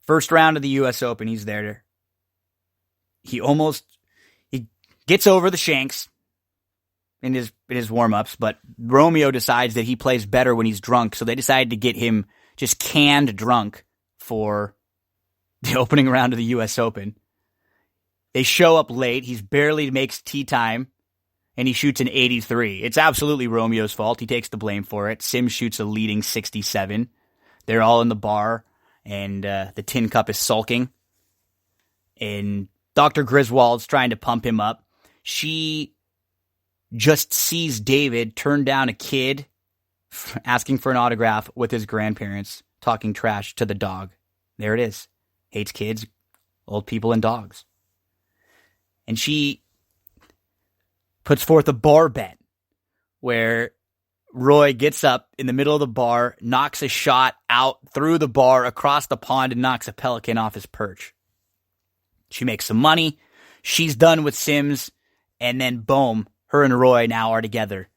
first round of the U.S. Open, he's there. He gets over the shanks in his warm-ups, but Romeo decides that he plays better when he's drunk, so they decided to get him just canned drunk for the opening round of the U.S. Open. They show up late. He barely makes tee time, and he shoots an 83. It's absolutely Romeo's fault. He takes the blame for it. Sims shoots a leading 67. They're all in the bar, and the tin cup is sulking. And Dr. Griswold's trying to pump him up. She just sees David turn down a kid asking for an autograph with his grandparents, talking trash to the dog. There it is. Hates kids, old people, and dogs. And she puts forth a bar bet where Roy gets up in the middle of the bar, knocks a shot out through the bar across the pond, and knocks a pelican off his perch. She makes some money. She's done with Sims. And then, boom, her and Roy now are together.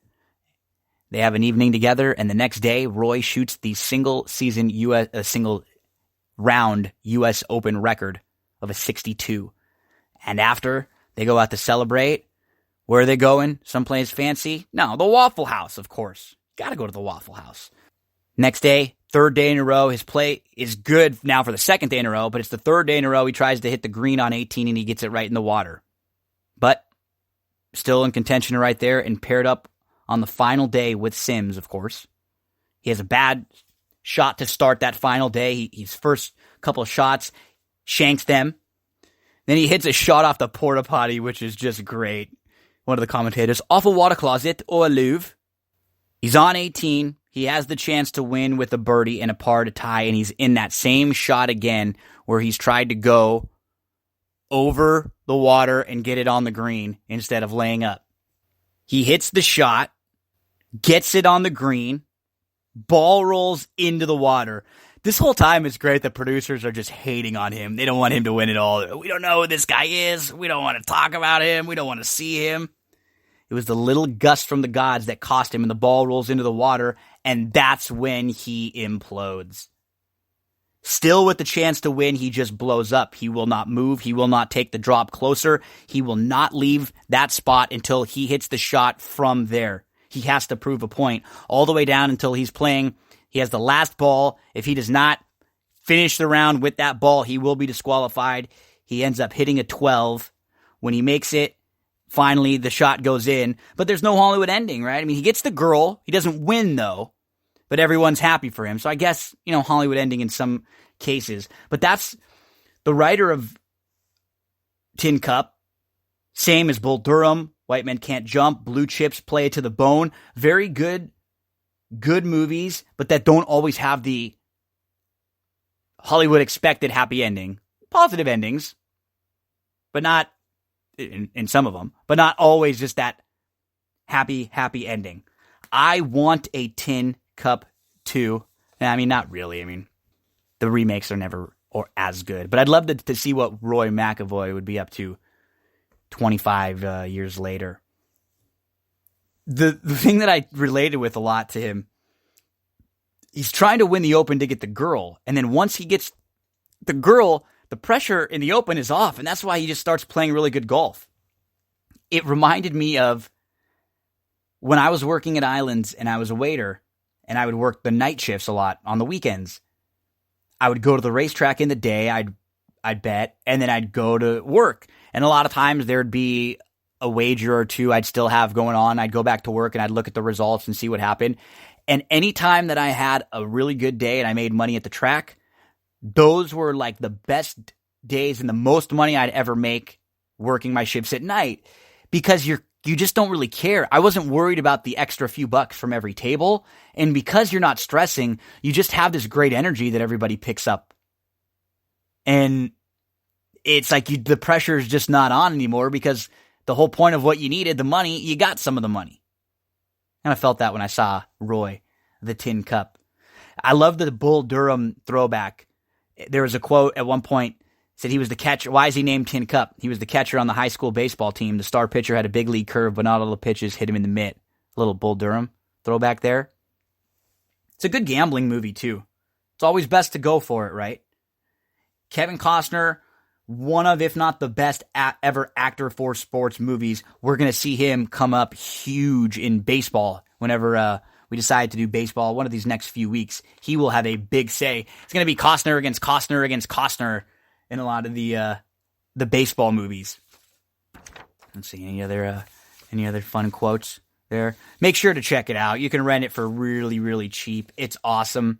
They have an evening together, and the next day, Roy shoots the single round U.S. Open record of a 62. And after, they go out to celebrate. Where are they going? Someplace fancy? No, the Waffle House, of course. Gotta go to the Waffle House. Next day, third day in a row. His play is good now for the second day in a row, but it's the third day in a row. He tries to hit the green on 18, and he gets it right in the water. But still in contention right there, and paired up on the final day with Sims, of course. He has a bad shot to start that final day. His first couple of shots, shanks them. Then he hits a shot off the porta potty, which is just great. One of the commentators, off a water closet or a louvre. He's on 18. He has the chance to win with a birdie and a par to tie, and he's in that same shot again where he's tried to go over the water and get it on the green instead of laying up. He hits the shot, gets it on the green, ball rolls into the water. This whole time it's great that producers are just hating on him. They don't want him to win it all. We don't know who this guy is. We don't want to talk about him. We don't want to see him. It was the little gust from the gods that cost him, and the ball rolls into the water, and that's when he implodes. Still with the chance to win, he just blows up. He will not move. He will not take the drop closer. He will not leave that spot until he hits the shot from there. He has to prove a point all the way down until he's playing. He has the last ball. If he does not finish the round with that ball, he will be disqualified. He ends up hitting a 12. When he makes it, finally the shot goes in. But there's no Hollywood ending, right? I mean, he gets the girl. He doesn't win, though. But everyone's happy for him. So I guess, Hollywood ending in some cases. But that's the writer of Tin Cup. Same as Bull Durham. White Men Can't Jump. Blue Chips, Play It to the Bone. Very good movies, but that don't always have the Hollywood expected happy ending. Positive endings, but not in some of them, but not always just that happy ending. I want a Tin Cup 2. I mean, not really. I mean, the remakes are never as good, but I'd love to see what Roy McAvoy would be up to 25 years later. The thing that I related with a lot to him, he's trying to win the Open to get the girl. And then once he gets the girl, the pressure in the open is off, and that's why he just starts playing really good golf. It reminded me of when I was working at Islands and I was a waiter, and I would work the night shifts a lot on the weekends. I would go to the racetrack in the day, I'd bet, and then I'd go to work. And a lot of times there'd be a wager or two I'd still have going on. I'd go back to work and I'd look at the results and see what happened. And any time that I had a really good day and I made money at the track, those were like the best days and the most money I'd ever make working my shifts at night, because you just don't really care. I wasn't worried about the extra few bucks from every table. And because you're not stressing, you just have this great energy that everybody picks up. And it's like the pressure is just not on anymore, because the whole point of what you needed, the money, you got some of the money. And I felt that when I saw Roy, the Tin Cup. I love the Bull Durham throwback. There was a quote at one point, said he was the catcher. Why is he named Tin Cup? He was the catcher on the high school baseball team. The star pitcher had a big league curve, but not all the pitches hit him in the mitt. A little Bull Durham throwback there. It's a good gambling movie, too. It's always best to go for it, right? Kevin Costner, one of, if not the best ever actor for sports movies. We're going to see him come up huge in baseball whenever we decide to do baseball one of these next few weeks. He will have a big say. It's going to be Costner against Costner against Costner in a lot of the baseball movies. Let's see, any other fun quotes there? Make sure to check it out. You can rent it for really, really cheap. It's awesome.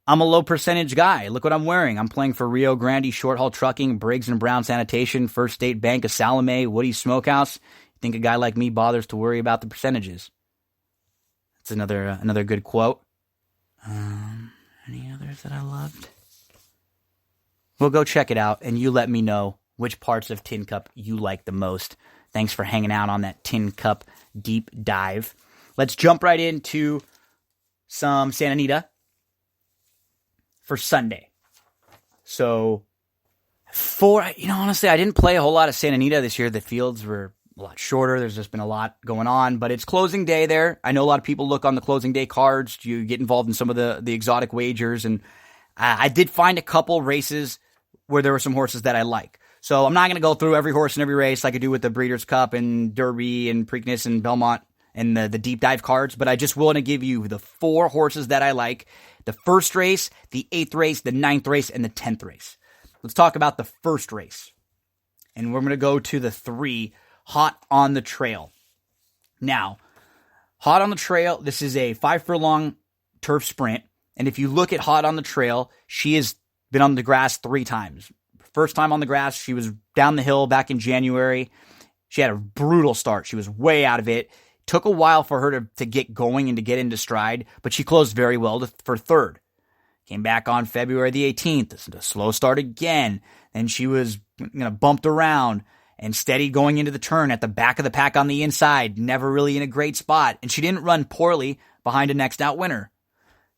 I'm a low percentage guy. Look what I'm wearing. I'm playing for Rio Grande Short Haul Trucking, Briggs & Brown Sanitation, First State Bank of Salome, Woody's Smokehouse. You think a guy like me bothers to worry about the percentages? That's another good quote. Any others that I loved? Well, go check it out, and you let me know which parts of Tin Cup you like the most. Thanks for hanging out on that Tin Cup deep dive. Let's jump right into some Santa Anita for Sunday. So, honestly, I didn't play a whole lot of Santa Anita this year. The fields were a lot shorter. There's just been a lot going on, but it's closing day there. I know a lot of people look on the closing day cards. You get involved in some of the exotic wagers, and I did find a couple races where there were some horses that I like. So I'm not going to go through every horse in every race like I do with the Breeders' Cup and Derby and Preakness and Belmont and the deep dive cards, but I just want to give you the 4 horses that I like: the first race, the 8th race, the 9th race, and the 10th race. Let's talk about the first race. And we're going to go to the 3, Hot on the Trail. Now, Hot on the Trail, this is a 5 furlong turf sprint. And if you look at Hot on the Trail, she has been on the grass 3 times. First time on the grass, she was down the hill back in January. She had a brutal start. She was way out of it. Took a while for her to get going and to get into stride, but she closed very well for 3rd. Came back on February the 18th. A slow start again. And she was bumped around and steady going into the turn at the back of the pack on the inside. Never really in a great spot. And she didn't run poorly behind a next out winner.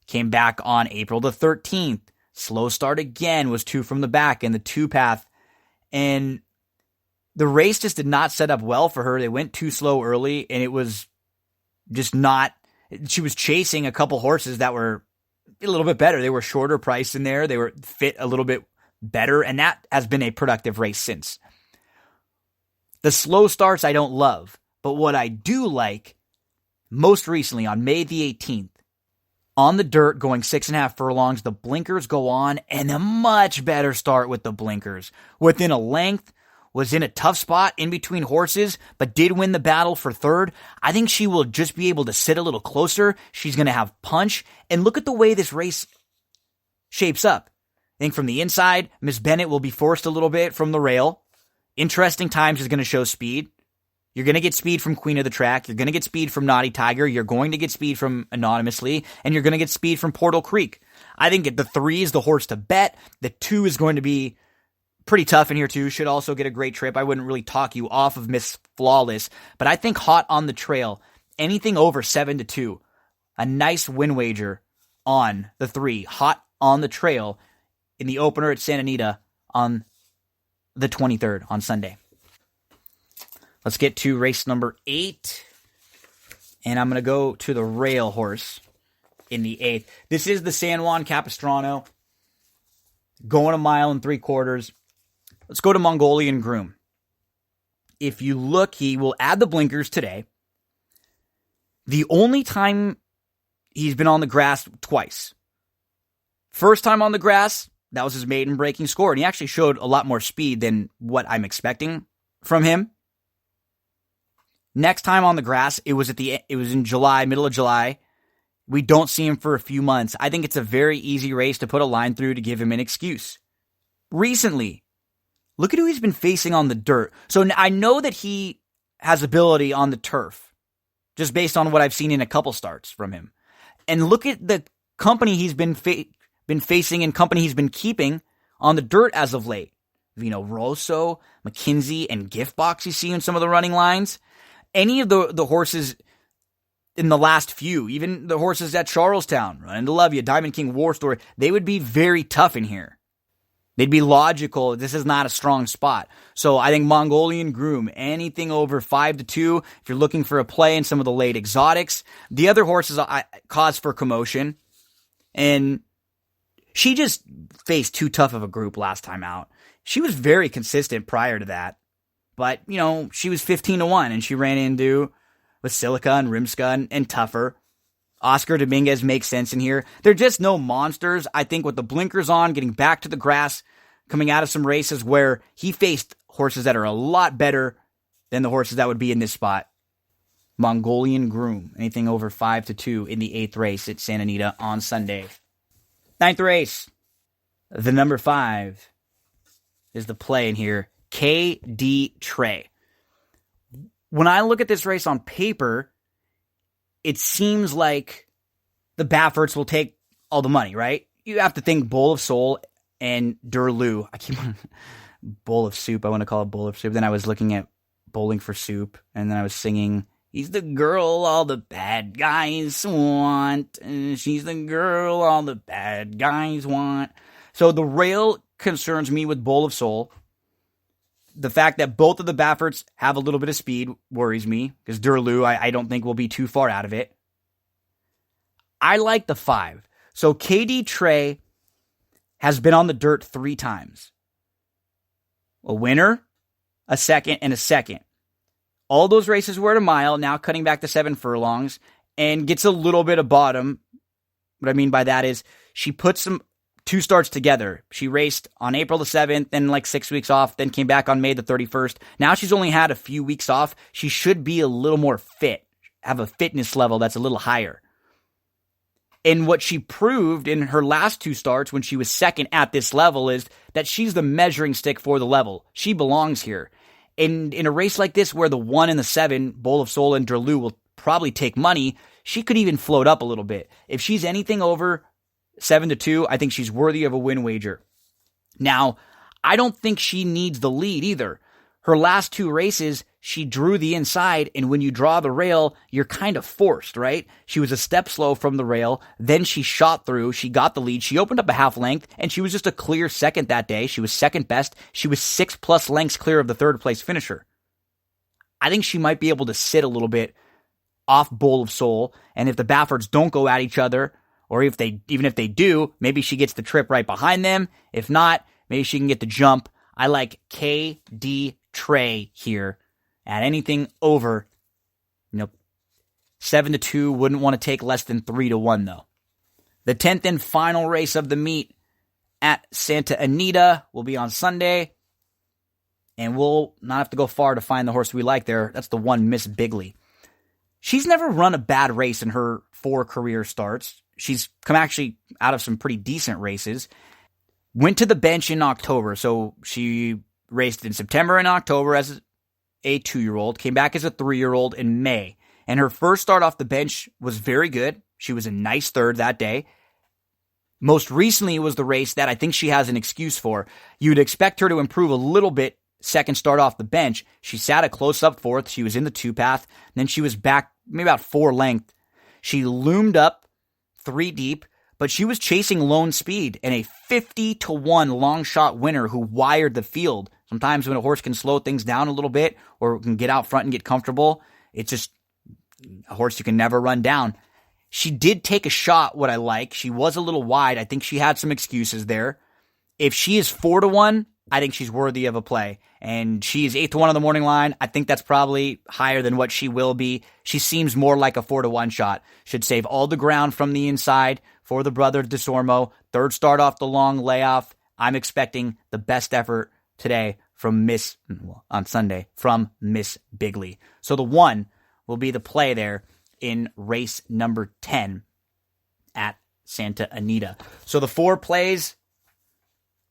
Came back on April the 13th. Slow start again, was 2 from the back in the 2 path. And the race just did not set up well for her. They went too slow early, and it was just not. She was chasing a couple horses that were a little bit better. They were shorter priced in there. They were fit a little bit better, and that has been a productive race since. The slow starts I don't love, but what I do like, most recently on May the 18th, on the dirt, going 6.5 furlongs, the blinkers go on, and a much better start with the blinkers. Within a length, was in a tough spot in between horses, but did win the battle for 3rd. I think she will just be able to sit a little closer. She's going to have punch. And look at the way this race shapes up. I think from the inside, Miss Bennett will be forced a little bit from the rail. Interesting Times is going to show speed. You're going to get speed from Queen of the Track. You're going to get speed from Naughty Tiger. You're going to get speed from Anonymously. And you're going to get speed from Portal Creek. I think the 3 is the horse to bet. The 2 is going to be pretty tough in here too. Should also get a great trip. I wouldn't really talk you off of Miss Flawless. But I think Hot on the Trail, anything over 7-2, a nice win wager on the 3. Hot on the Trail in the opener at Santa Anita on the 23rd on Sunday. Let's get to race number 8. And I'm going to go to the rail horse. in the 8th. This is the San Juan Capistrano. Going 1 mile and 3/4. Let's go to Mongolian Groom. If you look, he will add the blinkers today. The only time he's been on the grass twice. First time on the grass, that was his maiden breaking score, and he actually showed a lot more speed than what I'm expecting from him. Next time on the grass, it was in July, middle of July. We don't see him for a few months. I think it's a very easy race to put a line through to give him an excuse. Recently, look at who he's been facing on the dirt. So I know that he has ability on the turf, just based on what I've seen in a couple starts from him. And look at the company he's been facing and company he's been keeping on the dirt as of late. Vino Rosso, McKinsey, and Giftbox you see in some of the running lines. Any of the horses in the last few, even the horses at Charlestown, Running to Love You, Diamond King, War Story, they would be very tough in here. They'd be logical. This is not a strong spot. So I think Mongolian Groom, anything over 5-2, if you're looking for a play in some of the late exotics. The other horses cause for commotion. And she just faced too tough of a group last time out. She was very consistent prior to that. But, she was 15-1 and she ran into Basilica and Rimska and tougher. Oscar Dominguez makes sense in here. They're just no monsters. I think with the blinkers on, getting back to the grass, coming out of some races where he faced horses that are a lot better than the horses that would be in this spot. Mongolian Groom, anything over 5-2 in the 8th race at Santa Anita on Sunday. 9th race, the number 5 is the play in here. KD Trey. When I look at this race on paper, it seems like the Bafferts will take all the money, right? You have to think Bowl of Soul and Durlu. I keep Bowl of Soup. I want to call it Bowl of Soup. Then I was looking at Bowling for Soup, and then I was singing, he's the girl all the bad guys want, and she's the girl all the bad guys want. So the rail concerns me with Bowl of Soul. The fact that both of the Bafferts have a little bit of speed worries me, because Durlu, I don't think will be too far out of it. I like the 5. So KD Trey has been on the dirt 3 times. A winner, a second, and a second. All those races were at a mile, now cutting back to 7 furlongs, and gets a little bit of bottom. What I mean by that is she puts some 2 starts together. She raced on April the 7th, then 6 weeks off, then came back on May the 31st. Now she's only had a few weeks off. She should be a little more fit, have a fitness level that's a little higher. And what she proved in her last 2 starts when she was second at this level is that she's the measuring stick for the level. She belongs here. And in a race like this where the 1 and the 7, Bowl of Soul and Durlu, will probably take money, she could even float up a little bit. If she's anything over 7-2, I think she's worthy of a win wager. Now, I don't think she needs the lead either. Her last 2 races, she drew the inside, and when you draw the rail, you're kind of forced, right? She was a step slow from the rail, then she shot through, she got the lead, she opened up a half length, and she was just a clear second that day. She was second best. She was 6+ lengths clear of the 3rd place finisher. I think she might be able to sit a little bit off Bowl of Soul, and if the Bafferts don't go at each other, or even if they do, maybe she gets the trip right behind them. If not, maybe she can get the jump. I like KD Trey here at anything over, 7-2. Wouldn't want to take less than 3-1 though. The 10th and final race of the meet at Santa Anita will be on Sunday, and we'll not have to go far to find the horse we like there. That's the 1 Miss Bigley. She's never run a bad race in her 4 career starts. She's come actually out of some pretty decent races. Went to the bench in October, so she raced in September and October as a 2-year-old, came back as a 3-year-old in May. And her first start off the bench was very good. She was a nice 3rd that day. Most recently was the race that I think she has an excuse for. You'd expect her to improve a little bit second start off the bench. She sat a close-up 4th. She was in the 2-path. Then she was back maybe about 4 length. She loomed up 3 deep, but she was chasing lone speed and a 50-1 long shot winner who wired the field. Sometimes when a horse can slow things down a little bit or can get out front and get comfortable, it's just a horse you can never run down. She did take a shot, what I like. She was a little wide. I think she had some excuses there. If she is 4-1, I think she's worthy of a play. And she is 8-1 on the morning line. I think that's probably higher than what she will be. She seems more like a 4-1 shot. Should save all the ground from the inside for the brother DeSormo. Third start off the long layoff. I'm expecting the best effort today on Sunday from Miss Bigley. So the 1 will be the play there in race number 10 at Santa Anita. So the 4 plays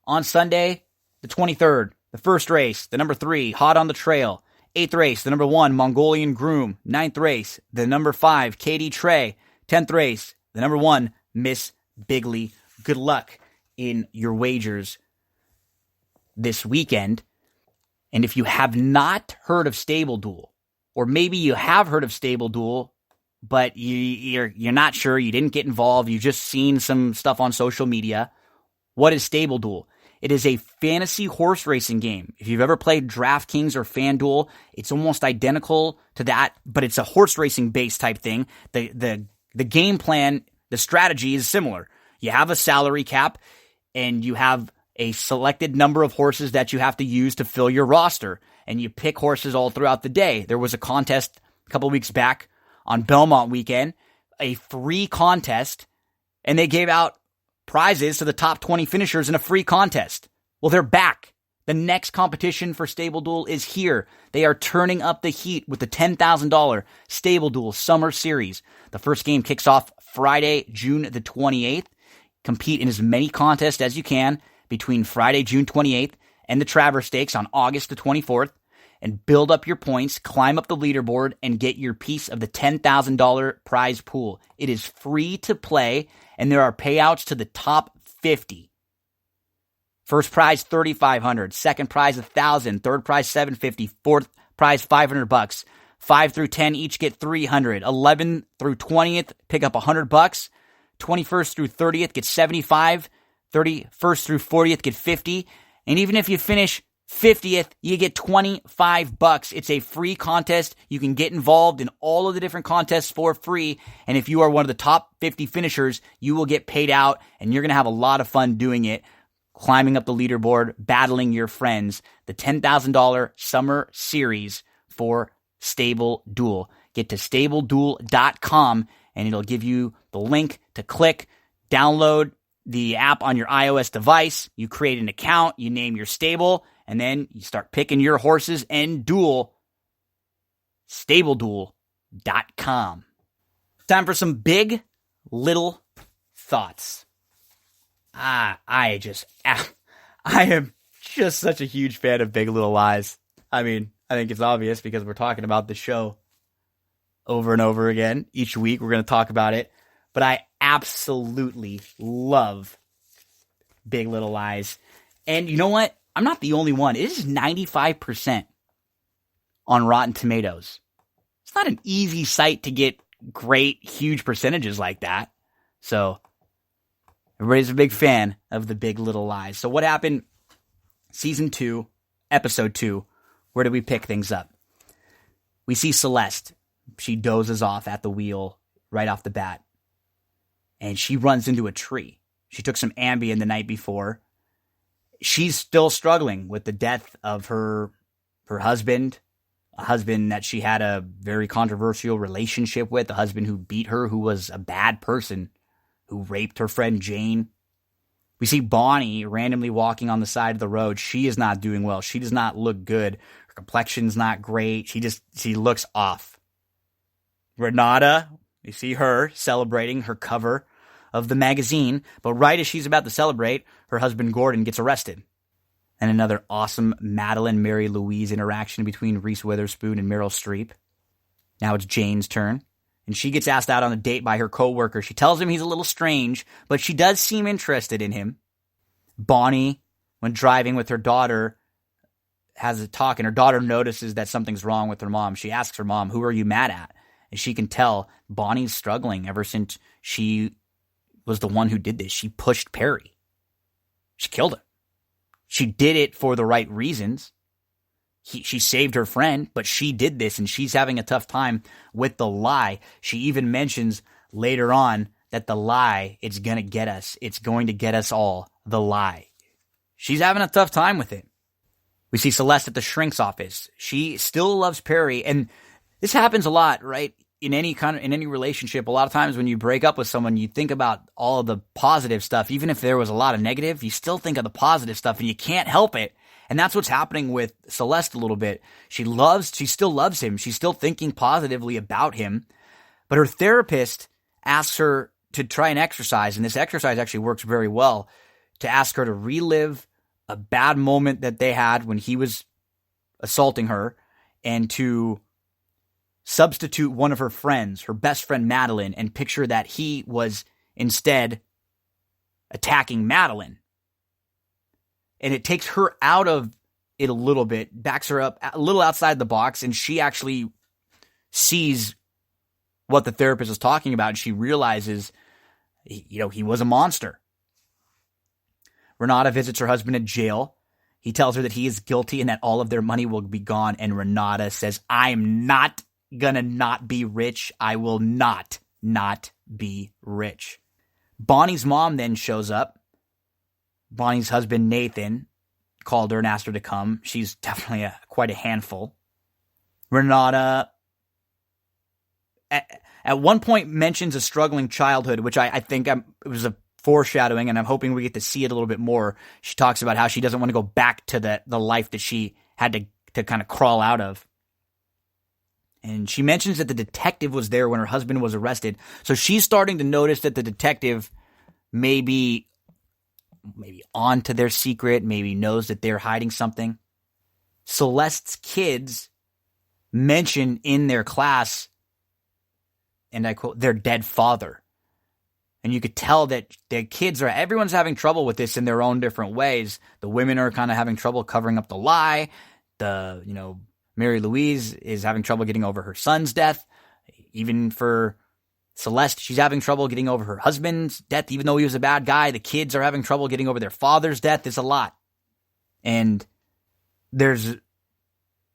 on Sunday, the 23rd, the first race, the number 3, Hot on the Trail. 8th race, the number 1, Mongolian Groom. 9th race, the number 5, Katie Trey. 10th race, the number 1, Miss Bigley. Good luck in your wagers this weekend. And if you have not heard of Stable Duel, or maybe you have heard of Stable Duel, but you're not sure, you didn't get involved, you just seen some stuff on social media, what is Stable Duel? It is a fantasy horse racing game. If you've ever played DraftKings or FanDuel, it's almost identical to that, but it's a horse racing based type thing. The game plan, the strategy is similar. You have a salary cap and you have a selected number of horses that you have to use to fill your roster, and you pick horses all throughout the day. There was a contest a couple weeks back on Belmont weekend, a free contest, and they gave out prizes to the top 20 finishers in a free contest. Well, they're back. The next competition for Stable Duel is here. They are turning up the heat with the $10,000 Stable Duel Summer Series. The first game kicks off Friday, June the 28th. Compete in as many contests as you can between Friday, June 28th and the Travers Stakes on August the 24th, and build up your points, climb up the leaderboard, and get your piece of the $10,000 prize pool. It is free to play, and there are payouts to the top 50. First prize, $3,500. Second prize, $1,000. Third prize, $750. Fourth prize, $500. 5 through 10 each get $300. 11 through 20th pick up $100. 21st through 30th get $75. 31st through 40th get $50. And even if you finish 50th, you get $25. It's a free contest. You can get involved in all of the different contests for free. And if you are one of the top 50 finishers, you will get paid out, and you're going to have a lot of fun doing it, climbing up the leaderboard, battling your friends. The $10,000 Summer Series for Stable Duel. Get to StableDuel.com, and it'll give you the link to click, download the app on your iOS device. You create an account, you name your stable, and then you start picking your horses and duel. StableDuel.com. Time for some big little thoughts. I am just such a huge fan of Big Little Lies. I mean, I think it's obvious because we're talking about the show over and over again. Each week we're going to talk about it. But I absolutely love Big Little Lies. And you know what? I'm not the only one. It is 95% on Rotten Tomatoes. It's not an easy site to get great, huge percentages like that. So everybody's a big fan of the Big Little Lies. So what happened? Season 2, episode 2. Where do we pick things up? We see Celeste. She dozes off at the wheel right off the bat. And she runs into a tree. She took some Ambien the night before. She's still struggling with the death of her husband, a husband that she had a very controversial relationship with, a husband who beat her, who was a bad person, who raped her friend Jane. We see Bonnie randomly walking on the side of the road. She is not doing well. She does not look good. Her complexion's not great. She looks off. Renata, you see her celebrating her cover of the magazine, but right as she's about to celebrate, her husband Gordon gets arrested. And another awesome Madeline Mary Louise interaction between Reese Witherspoon and Meryl Streep. Now it's Jane's turn, and she gets asked out on a date by her coworker. She tells him he's a little strange, but she does seem interested in him. Bonnie, when driving with her daughter, has a talk, and her daughter notices that something's wrong with her mom. She asks her mom, "Who are you mad at?" And she can tell Bonnie's struggling ever since she was the one who did this. She pushed Perry. She killed him. She did it for the right reasons. She saved her friend, but she did this, and she's having a tough time with the lie. She even mentions later on that the lie, it's going to get us. It's going to get us all. The lie. She's having a tough time with it. We see Celeste at the shrink's office. She still loves Perry, and this happens a lot, right? In any relationship, a lot of times when you break up with someone, you think about all of the positive stuff. Even if there was a lot of negative, you still think of the positive stuff, and you can't help it. And that's what's happening with Celeste a little bit. She still loves him. She's still thinking positively about him. But her therapist asks her to try an exercise, and this exercise actually works very well, to ask her to relive a bad moment that they had when he was assaulting her, and to substitute one of her friends, her best friend Madeline, and picture that he was instead attacking Madeline. And it takes her out of it a little bit, backs her up a little outside the box, and she actually sees what the therapist is talking about, and she realizes, he was a monster. Renata visits her husband in jail. He tells her that he is guilty and that all of their money will be gone. And Renata says, I'm not gonna not be rich. I will not be rich. Bonnie's mom then shows up. Bonnie's husband, Nathan, called her and asked her to come. She's definitely quite a handful. Renata, at one point, mentions a struggling childhood, which I think it was a foreshadowing, and I'm hoping we get to see it a little bit more. She talks about how she doesn't want to go back to the life that she had to kind of crawl out of. And she mentions that the detective was there when her husband was arrested. So she's starting to notice that the detective may be onto their secret, maybe knows that they're hiding something. Celeste's kids mention in their class, and I quote, their dead father. And you could tell that their kids everyone's having trouble with this in their own different ways. The women are kind of having trouble covering up the lie. Mary Louise is having trouble getting over her son's death. Even for Celeste, she's having trouble getting over her husband's death, even though he was a bad guy. The kids are having trouble getting over their father's death. It's a lot. And there's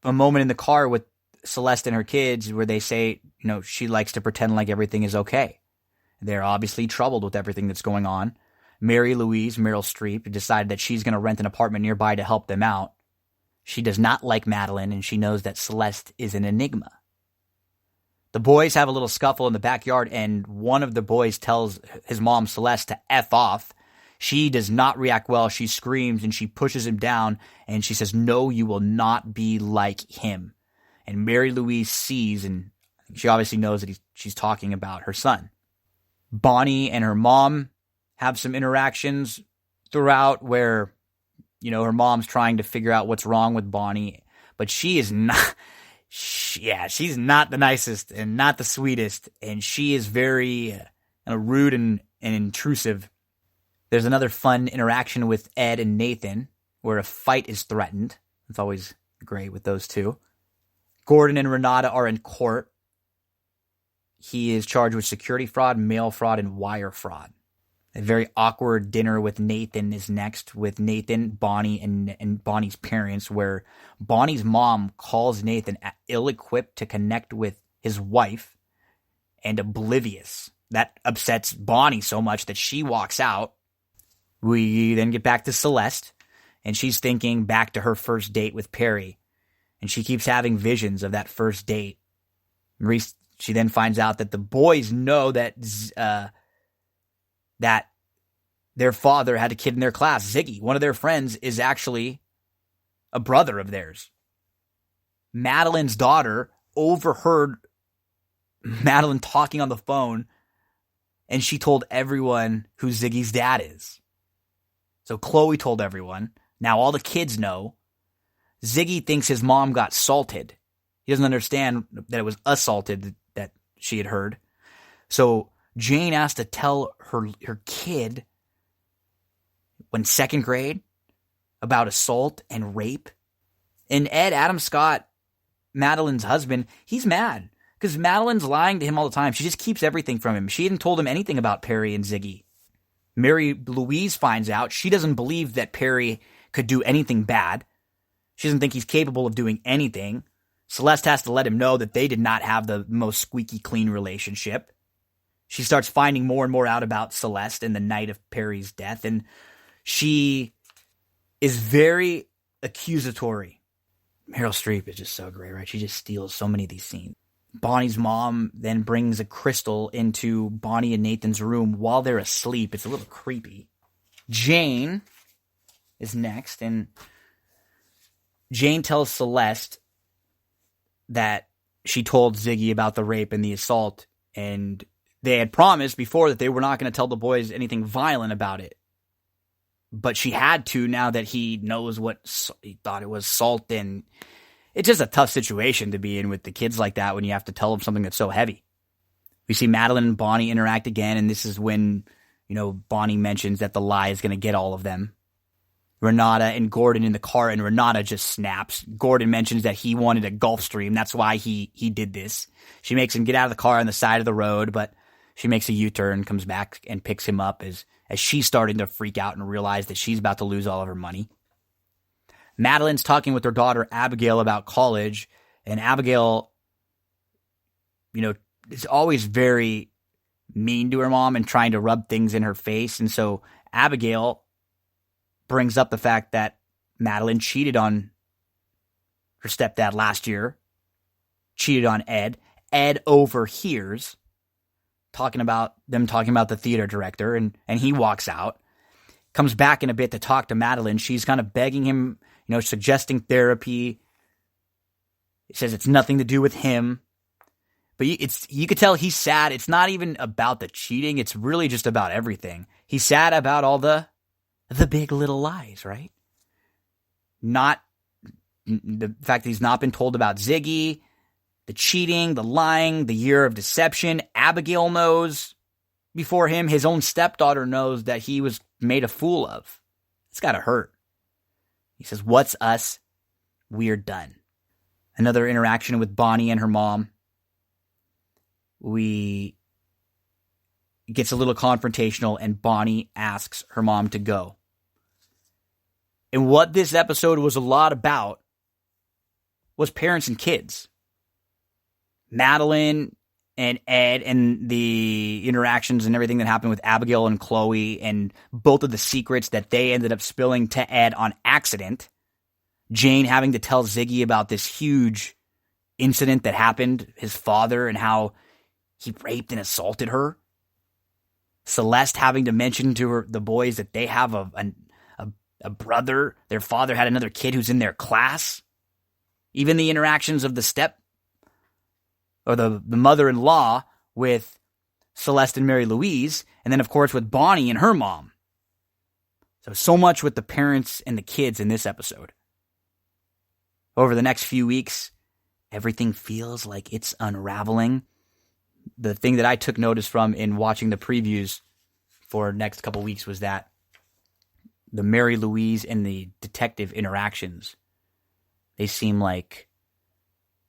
a moment in the car with Celeste and her kids where they say, she likes to pretend like everything is okay. They're obviously troubled with everything that's going on. Mary Louise, Meryl Streep, decided that she's going to rent an apartment nearby to help them out. She does not like Madeline, and she knows that Celeste is an enigma. The boys have a little scuffle in the backyard, and one of the boys tells his mom, Celeste, to F off. She does not react well. She screams, and she pushes him down, and she says, no, you will not be like him. And Mary Louise sees, and she obviously knows that she's talking about her son. Bonnie and her mom have some interactions throughout where, her mom's trying to figure out what's wrong with Bonnie, but she is not, she's not the nicest and not the sweetest, and she is very rude and intrusive. There's another fun interaction with Ed and Nathan where a fight is threatened. It's always great with those two. Gordon and Renata are in court. He is charged with security fraud, mail fraud, and wire fraud. A very awkward dinner with Nathan is next, with Nathan, Bonnie, and Bonnie's parents, where Bonnie's mom calls Nathan ill-equipped to connect with his wife and oblivious. That upsets Bonnie so much that she walks out. We then get back to Celeste, and she's thinking back to her first date with Perry, and she keeps having visions of that first date. She then finds out that the boys know that that their father had a kid in their class. Ziggy, one of their friends, is actually a brother of theirs. Madeline's daughter overheard Madeline talking on the phone, and she told everyone who Ziggy's dad is. So Chloe told everyone. Now all the kids know. Ziggy thinks his mom got salted. He doesn't understand that it was assaulted that she had heard. So Jane asked to tell her kid when second grade about assault and rape. And Ed, Adam Scott, Madeline's husband, he's mad because Madeline's lying to him all the time. She just keeps everything from him. She hadn't told him anything about Perry and Ziggy. Mary Louise finds out. She doesn't believe that Perry could do anything bad. She doesn't think he's capable of doing anything. Celeste has to let him know that they did not have the most squeaky clean relationship. she starts finding more and more out about Celeste and the night of Perry's death, and she is very accusatory. Meryl Streep is just so great, right? She just steals so many of these scenes. Bonnie's mom then brings a crystal into Bonnie and Nathan's room while they're asleep. It's a little creepy. Jane is next, and Jane tells Celeste that she told Ziggy about the rape and the assault, and they had promised before that they were not going to tell the boys anything violent about it. But she had to now that he knows what he thought it was assault, and it's just a tough situation to be in with the kids like that when you have to tell them something that's so heavy. We see Madeline and Bonnie interact again, and this is when, Bonnie mentions that the lie is going to get all of them. Renata and Gordon in the car, and Renata just snaps. Gordon mentions that he wanted a Gulfstream. That's why he did this. She makes him get out of the car on the side of the road, but she makes a U-turn, comes back and picks him up as she's starting to freak out and realize that she's about to lose all of her money. Madeline's talking with her daughter Abigail about college, and Abigail, is always very mean to her mom and trying to rub things in her face. And so Abigail brings up the fact that Madeline cheated on her stepdad last year, cheated on Ed. Ed overhears talking about the theater director, and he walks out, comes back in a bit to talk to Madeline. She's kind of begging him, suggesting therapy. He says it's nothing to do with him. But you could tell he's sad. It's not even about the cheating. It's really just about everything. He's sad about all the big little lies, right? Not the fact that he's not been told about Ziggy, the cheating, the lying, the year of deception. Abigail knows before him. His own stepdaughter knows that he was made a fool of. It's got to hurt. He says, "What's us? We're done." Another interaction with Bonnie and her mom. It gets a little confrontational, and Bonnie asks her mom to go. And what this episode was a lot about was parents and kids. Madeline and Ed and the interactions and everything that happened with Abigail and Chloe, and both of the secrets that they ended up spilling to Ed on accident. Jane having to tell Ziggy about this huge incident that happened, his father, and how he raped and assaulted her. Celeste having to mention to the boys that they have a brother. Their father had another kid who's in their class. Even the interactions of the mother-in-law with Celeste and Mary Louise, and then of course with Bonnie and her mom. So much with the parents and the kids in this episode. Over the next few weeks, everything feels like it's unraveling. The thing that I took notice from in watching the previews for next couple weeks was that the Mary Louise and the detective interactions, they seem like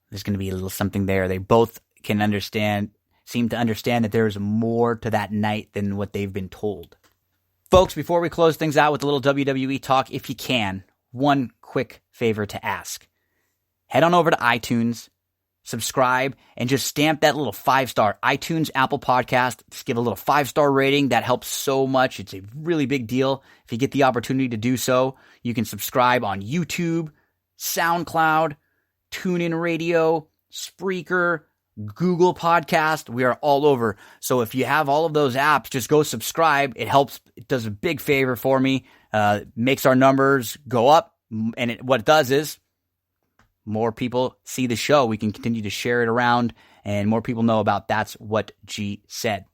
there's going to be a little something there. They both seem to understand that there is more to that night than what they've been told. Folks, before we close things out with a little WWE talk, if you can, one quick favor to ask. Head on over to iTunes, subscribe, and just stamp that little 5-star iTunes, Apple Podcast. Just give a little 5-star rating. That helps so much. It's a really big deal. If you get the opportunity to do so, you can subscribe on YouTube, SoundCloud, TuneIn Radio, Spreaker, Google Podcast. We are all over. So if you have all of those apps, just go subscribe. It helps. It does a big favor for me. Makes our numbers go up. And what it does is more people see the show. We can continue to share it around, and more people know about That's What G Said.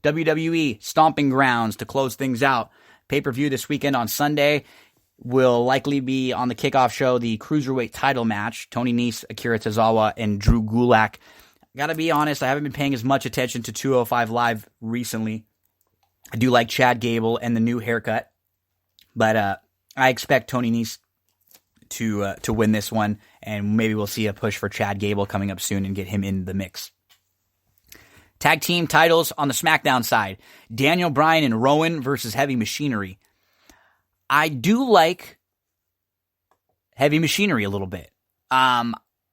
WWE Stomping Grounds to close things out. Pay-per-view this weekend on Sunday. Will likely be on the kickoff show, the Cruiserweight title match. Tony Nese, Akira Tozawa, and Drew Gulak. Gotta be honest, I haven't been paying as much attention to 205 Live recently. I do like Chad Gable and the new haircut. But I expect Tony Nese to win this one, and maybe we'll see a push for Chad Gable coming up soon and get him in the mix. Tag team titles on the SmackDown side. Daniel Bryan and Rowan versus Heavy Machinery. I do like Heavy Machinery a little bit.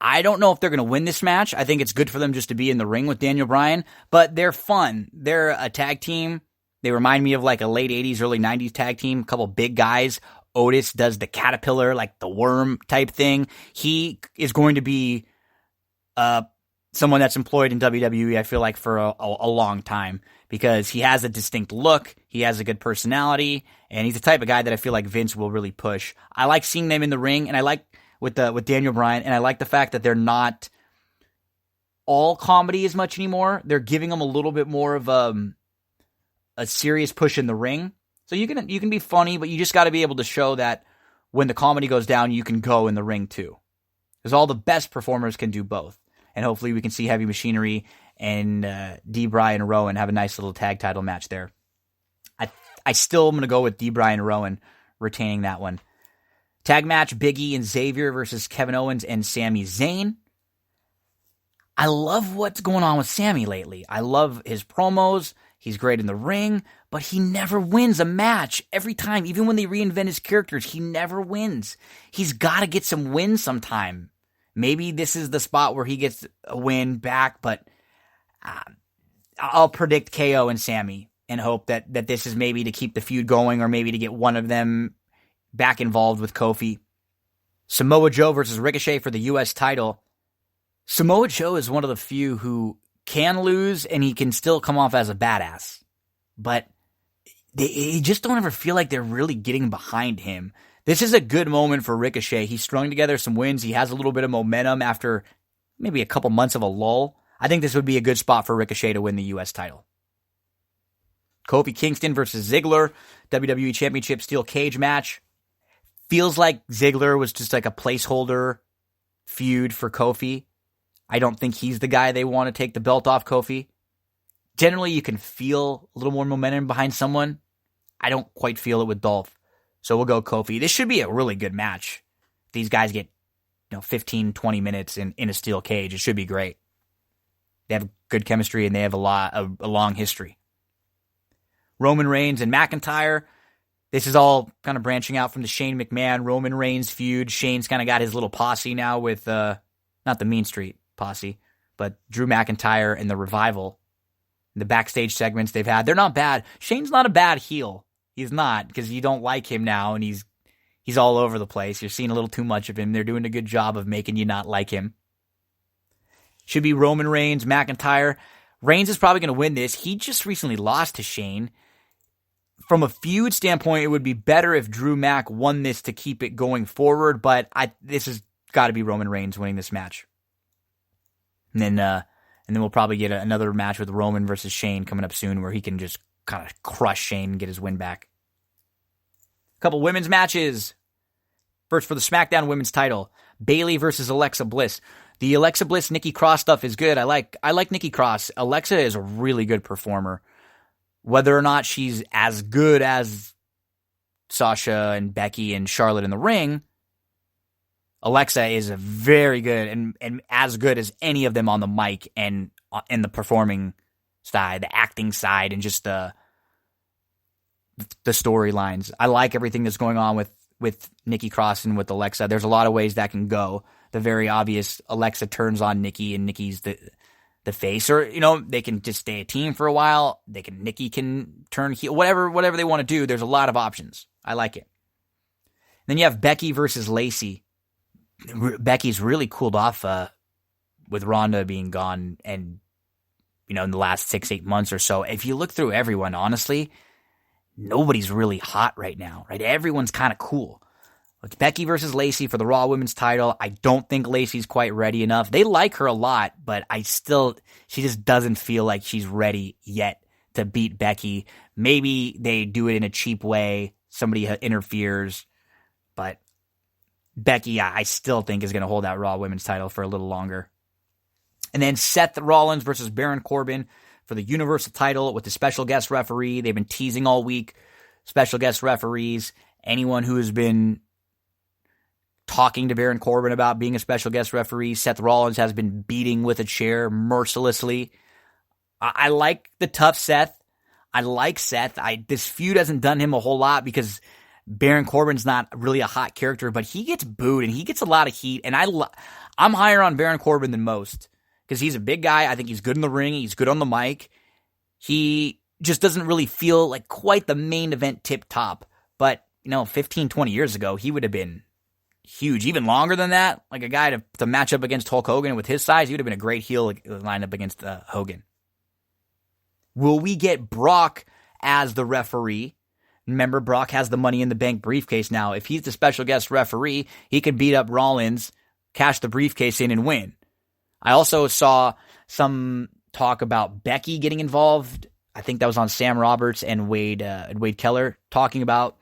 I don't know if they're going to win this match. I think it's good for them just to be in the ring with Daniel Bryan, but they're fun. They're a tag team. They remind me of like a late 80s, early 90s tag team, a couple big guys. Otis does the caterpillar, like the worm type thing. He is going to be someone that's employed in WWE, I feel like, for a long time because he has a distinct look, he has a good personality, and he's the type of guy that I feel like Vince will really push. I like seeing them in the ring, and I like with Daniel Bryan, and I like the fact that they're not all comedy as much anymore. They're giving them a little bit more of a serious push in the ring. So you can be funny, but you just got to be able to show that when the comedy goes down, you can go in the ring too. Because all the best performers can do both. And hopefully we can see Heavy Machinery and D. Bryan and Rowan have a nice little tag title match there. I still am going to go with D. Bryan and Rowan retaining that one. Tag match, Big E and Xavier versus Kevin Owens and Sami Zayn. I love what's going on with Sami lately. I love his promos. He's great in the ring, but he never wins a match. Every time, even when they reinvent his characters, he never wins. He's got to get some wins sometime. Maybe this is the spot where he gets a win back, but I'll predict KO and Sami and hope that this is maybe to keep the feud going or maybe to get one of them back involved with Kofi. Samoa Joe versus Ricochet for the U.S. title. Samoa Joe is one of the few who can lose and he can still come off as a badass. But they just don't ever feel like they're really getting behind him. This is a good moment for Ricochet. He strung together some wins. He has a little bit of momentum after maybe a couple months of a lull. I think this would be a good spot for Ricochet to win the U.S. title. Kofi Kingston versus Ziggler, WWE Championship Steel Cage match. Feels like Ziggler was just like a placeholder feud for Kofi. I don't think he's the guy they want to take the belt off Kofi. Generally, you can feel a little more momentum behind someone. I don't quite feel it with Dolph. So we'll go Kofi. This should be a really good match. These guys get 15, 20 minutes in a steel cage. It should be great. They have good chemistry and they have a long history. Roman Reigns and McIntyre. This is all kind of branching out from the Shane McMahon, Roman Reigns feud. Shane's kind of got his little posse now with, not the Mean Street posse, but Drew McIntyre and the Revival. The backstage segments they've had, they're not bad. Shane's not a bad heel. He's not, because you don't like him now, and he's all over the place. You're seeing a little too much of him. They're doing a good job of making you not like him. Should be Roman Reigns, McIntyre. Reigns is probably going to win this. He just recently lost to Shane. From a feud standpoint, it would be better if Drew Mac won this to keep it going forward, but this has got to be Roman Reigns winning this match. And then we'll probably get another match with Roman versus Shane coming up soon where he can just kind of crush Shane and get his win back. A couple women's matches. First for the SmackDown Women's title, Bayley versus Alexa Bliss. The Alexa Bliss Nikki Cross stuff is good. I like Nikki Cross. Alexa is a really good performer. Whether or not she's as good as Sasha and Becky and Charlotte in the ring, Alexa is a very good and as good as any of them on the mic and in the performing side, the acting side, and just the storylines. I like everything that's going on with Nikki Cross and with Alexa. There's a lot of ways that can go. The very obvious, Alexa turns on Nikki and Nikki's the face, or they can just stay a team for a while. Nikki can turn heel, whatever they want to do. There's a lot of options. I like it. Then you have Becky versus Lacey. Becky's really cooled off with Ronda being gone, and in the last 6-8 months or so. If you look through everyone, honestly, nobody's really hot right now, right? Everyone's kind of cool. It's Becky versus Lacey for the Raw Women's title. I don't think Lacey's quite ready enough. They like her a lot, but she just doesn't feel like she's ready yet to beat Becky. Maybe they do it in a cheap way. Somebody interferes, but Becky, I still think is going to hold that Raw Women's title for a little longer. And then Seth Rollins versus Baron Corbin for the Universal title with the special guest referee. They've been teasing all week. Special guest referees. Anyone who has been talking to Baron Corbin about being a special guest referee, Seth Rollins has been beating with a chair mercilessly. I like the tough Seth. I like Seth. This feud hasn't done him a whole lot because Baron Corbin's not really a hot character, but he gets booed and he gets a lot of heat. And I'm higher on Baron Corbin than most because he's a big guy. I think he's good in the ring. He's good on the mic. He just doesn't really feel like quite the main event tip top. But, 15, 20 years ago, he would have been huge. Even longer than that, like a guy to match up against Hulk Hogan with his size, he would have been a great heel lined up against Hogan. Will we get Brock as the referee? Remember, Brock has the Money in the Bank briefcase now. If he's the special guest referee, he could beat up Rollins, cash the briefcase in, and win. I also saw some talk about Becky getting involved. I think that was on Sam Roberts and Wade Keller talking about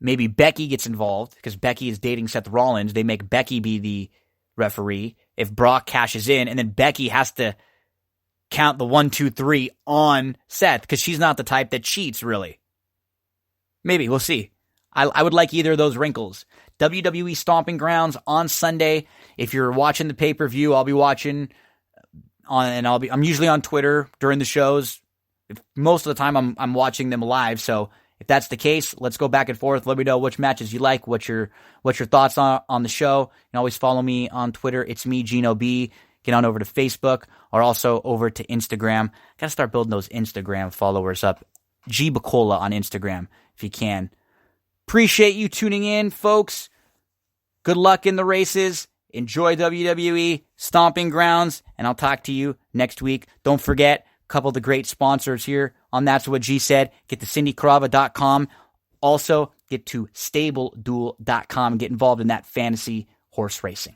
maybe Becky gets involved because Becky is dating Seth Rollins. They make Becky be the referee if Brock cashes in, and then Becky has to count the 1, 2, 3 on Seth because she's not the type that cheats, really. Maybe. We'll see. I would like either of those wrinkles. WWE Stomping Grounds on Sunday. If you're watching the pay-per-view, I'll be watching I'm usually on Twitter during the shows. Most of the time I'm watching them live, so if that's the case, let's go back and forth. Let me know which matches you like, what's your thoughts on the show. You can always follow me on Twitter. It's me, Gino B. Get on over to Facebook or also over to Instagram. Got to start building those Instagram followers up. G Bacola on Instagram if you can. Appreciate you tuning in, folks. Good luck in the races. Enjoy WWE Stomping Grounds, and I'll talk to you next week. Don't forget, a couple of the great sponsors here on That's What G Said. Get to CindyCarava.com. Also, get to StableDuel.com and get involved in that fantasy horse racing.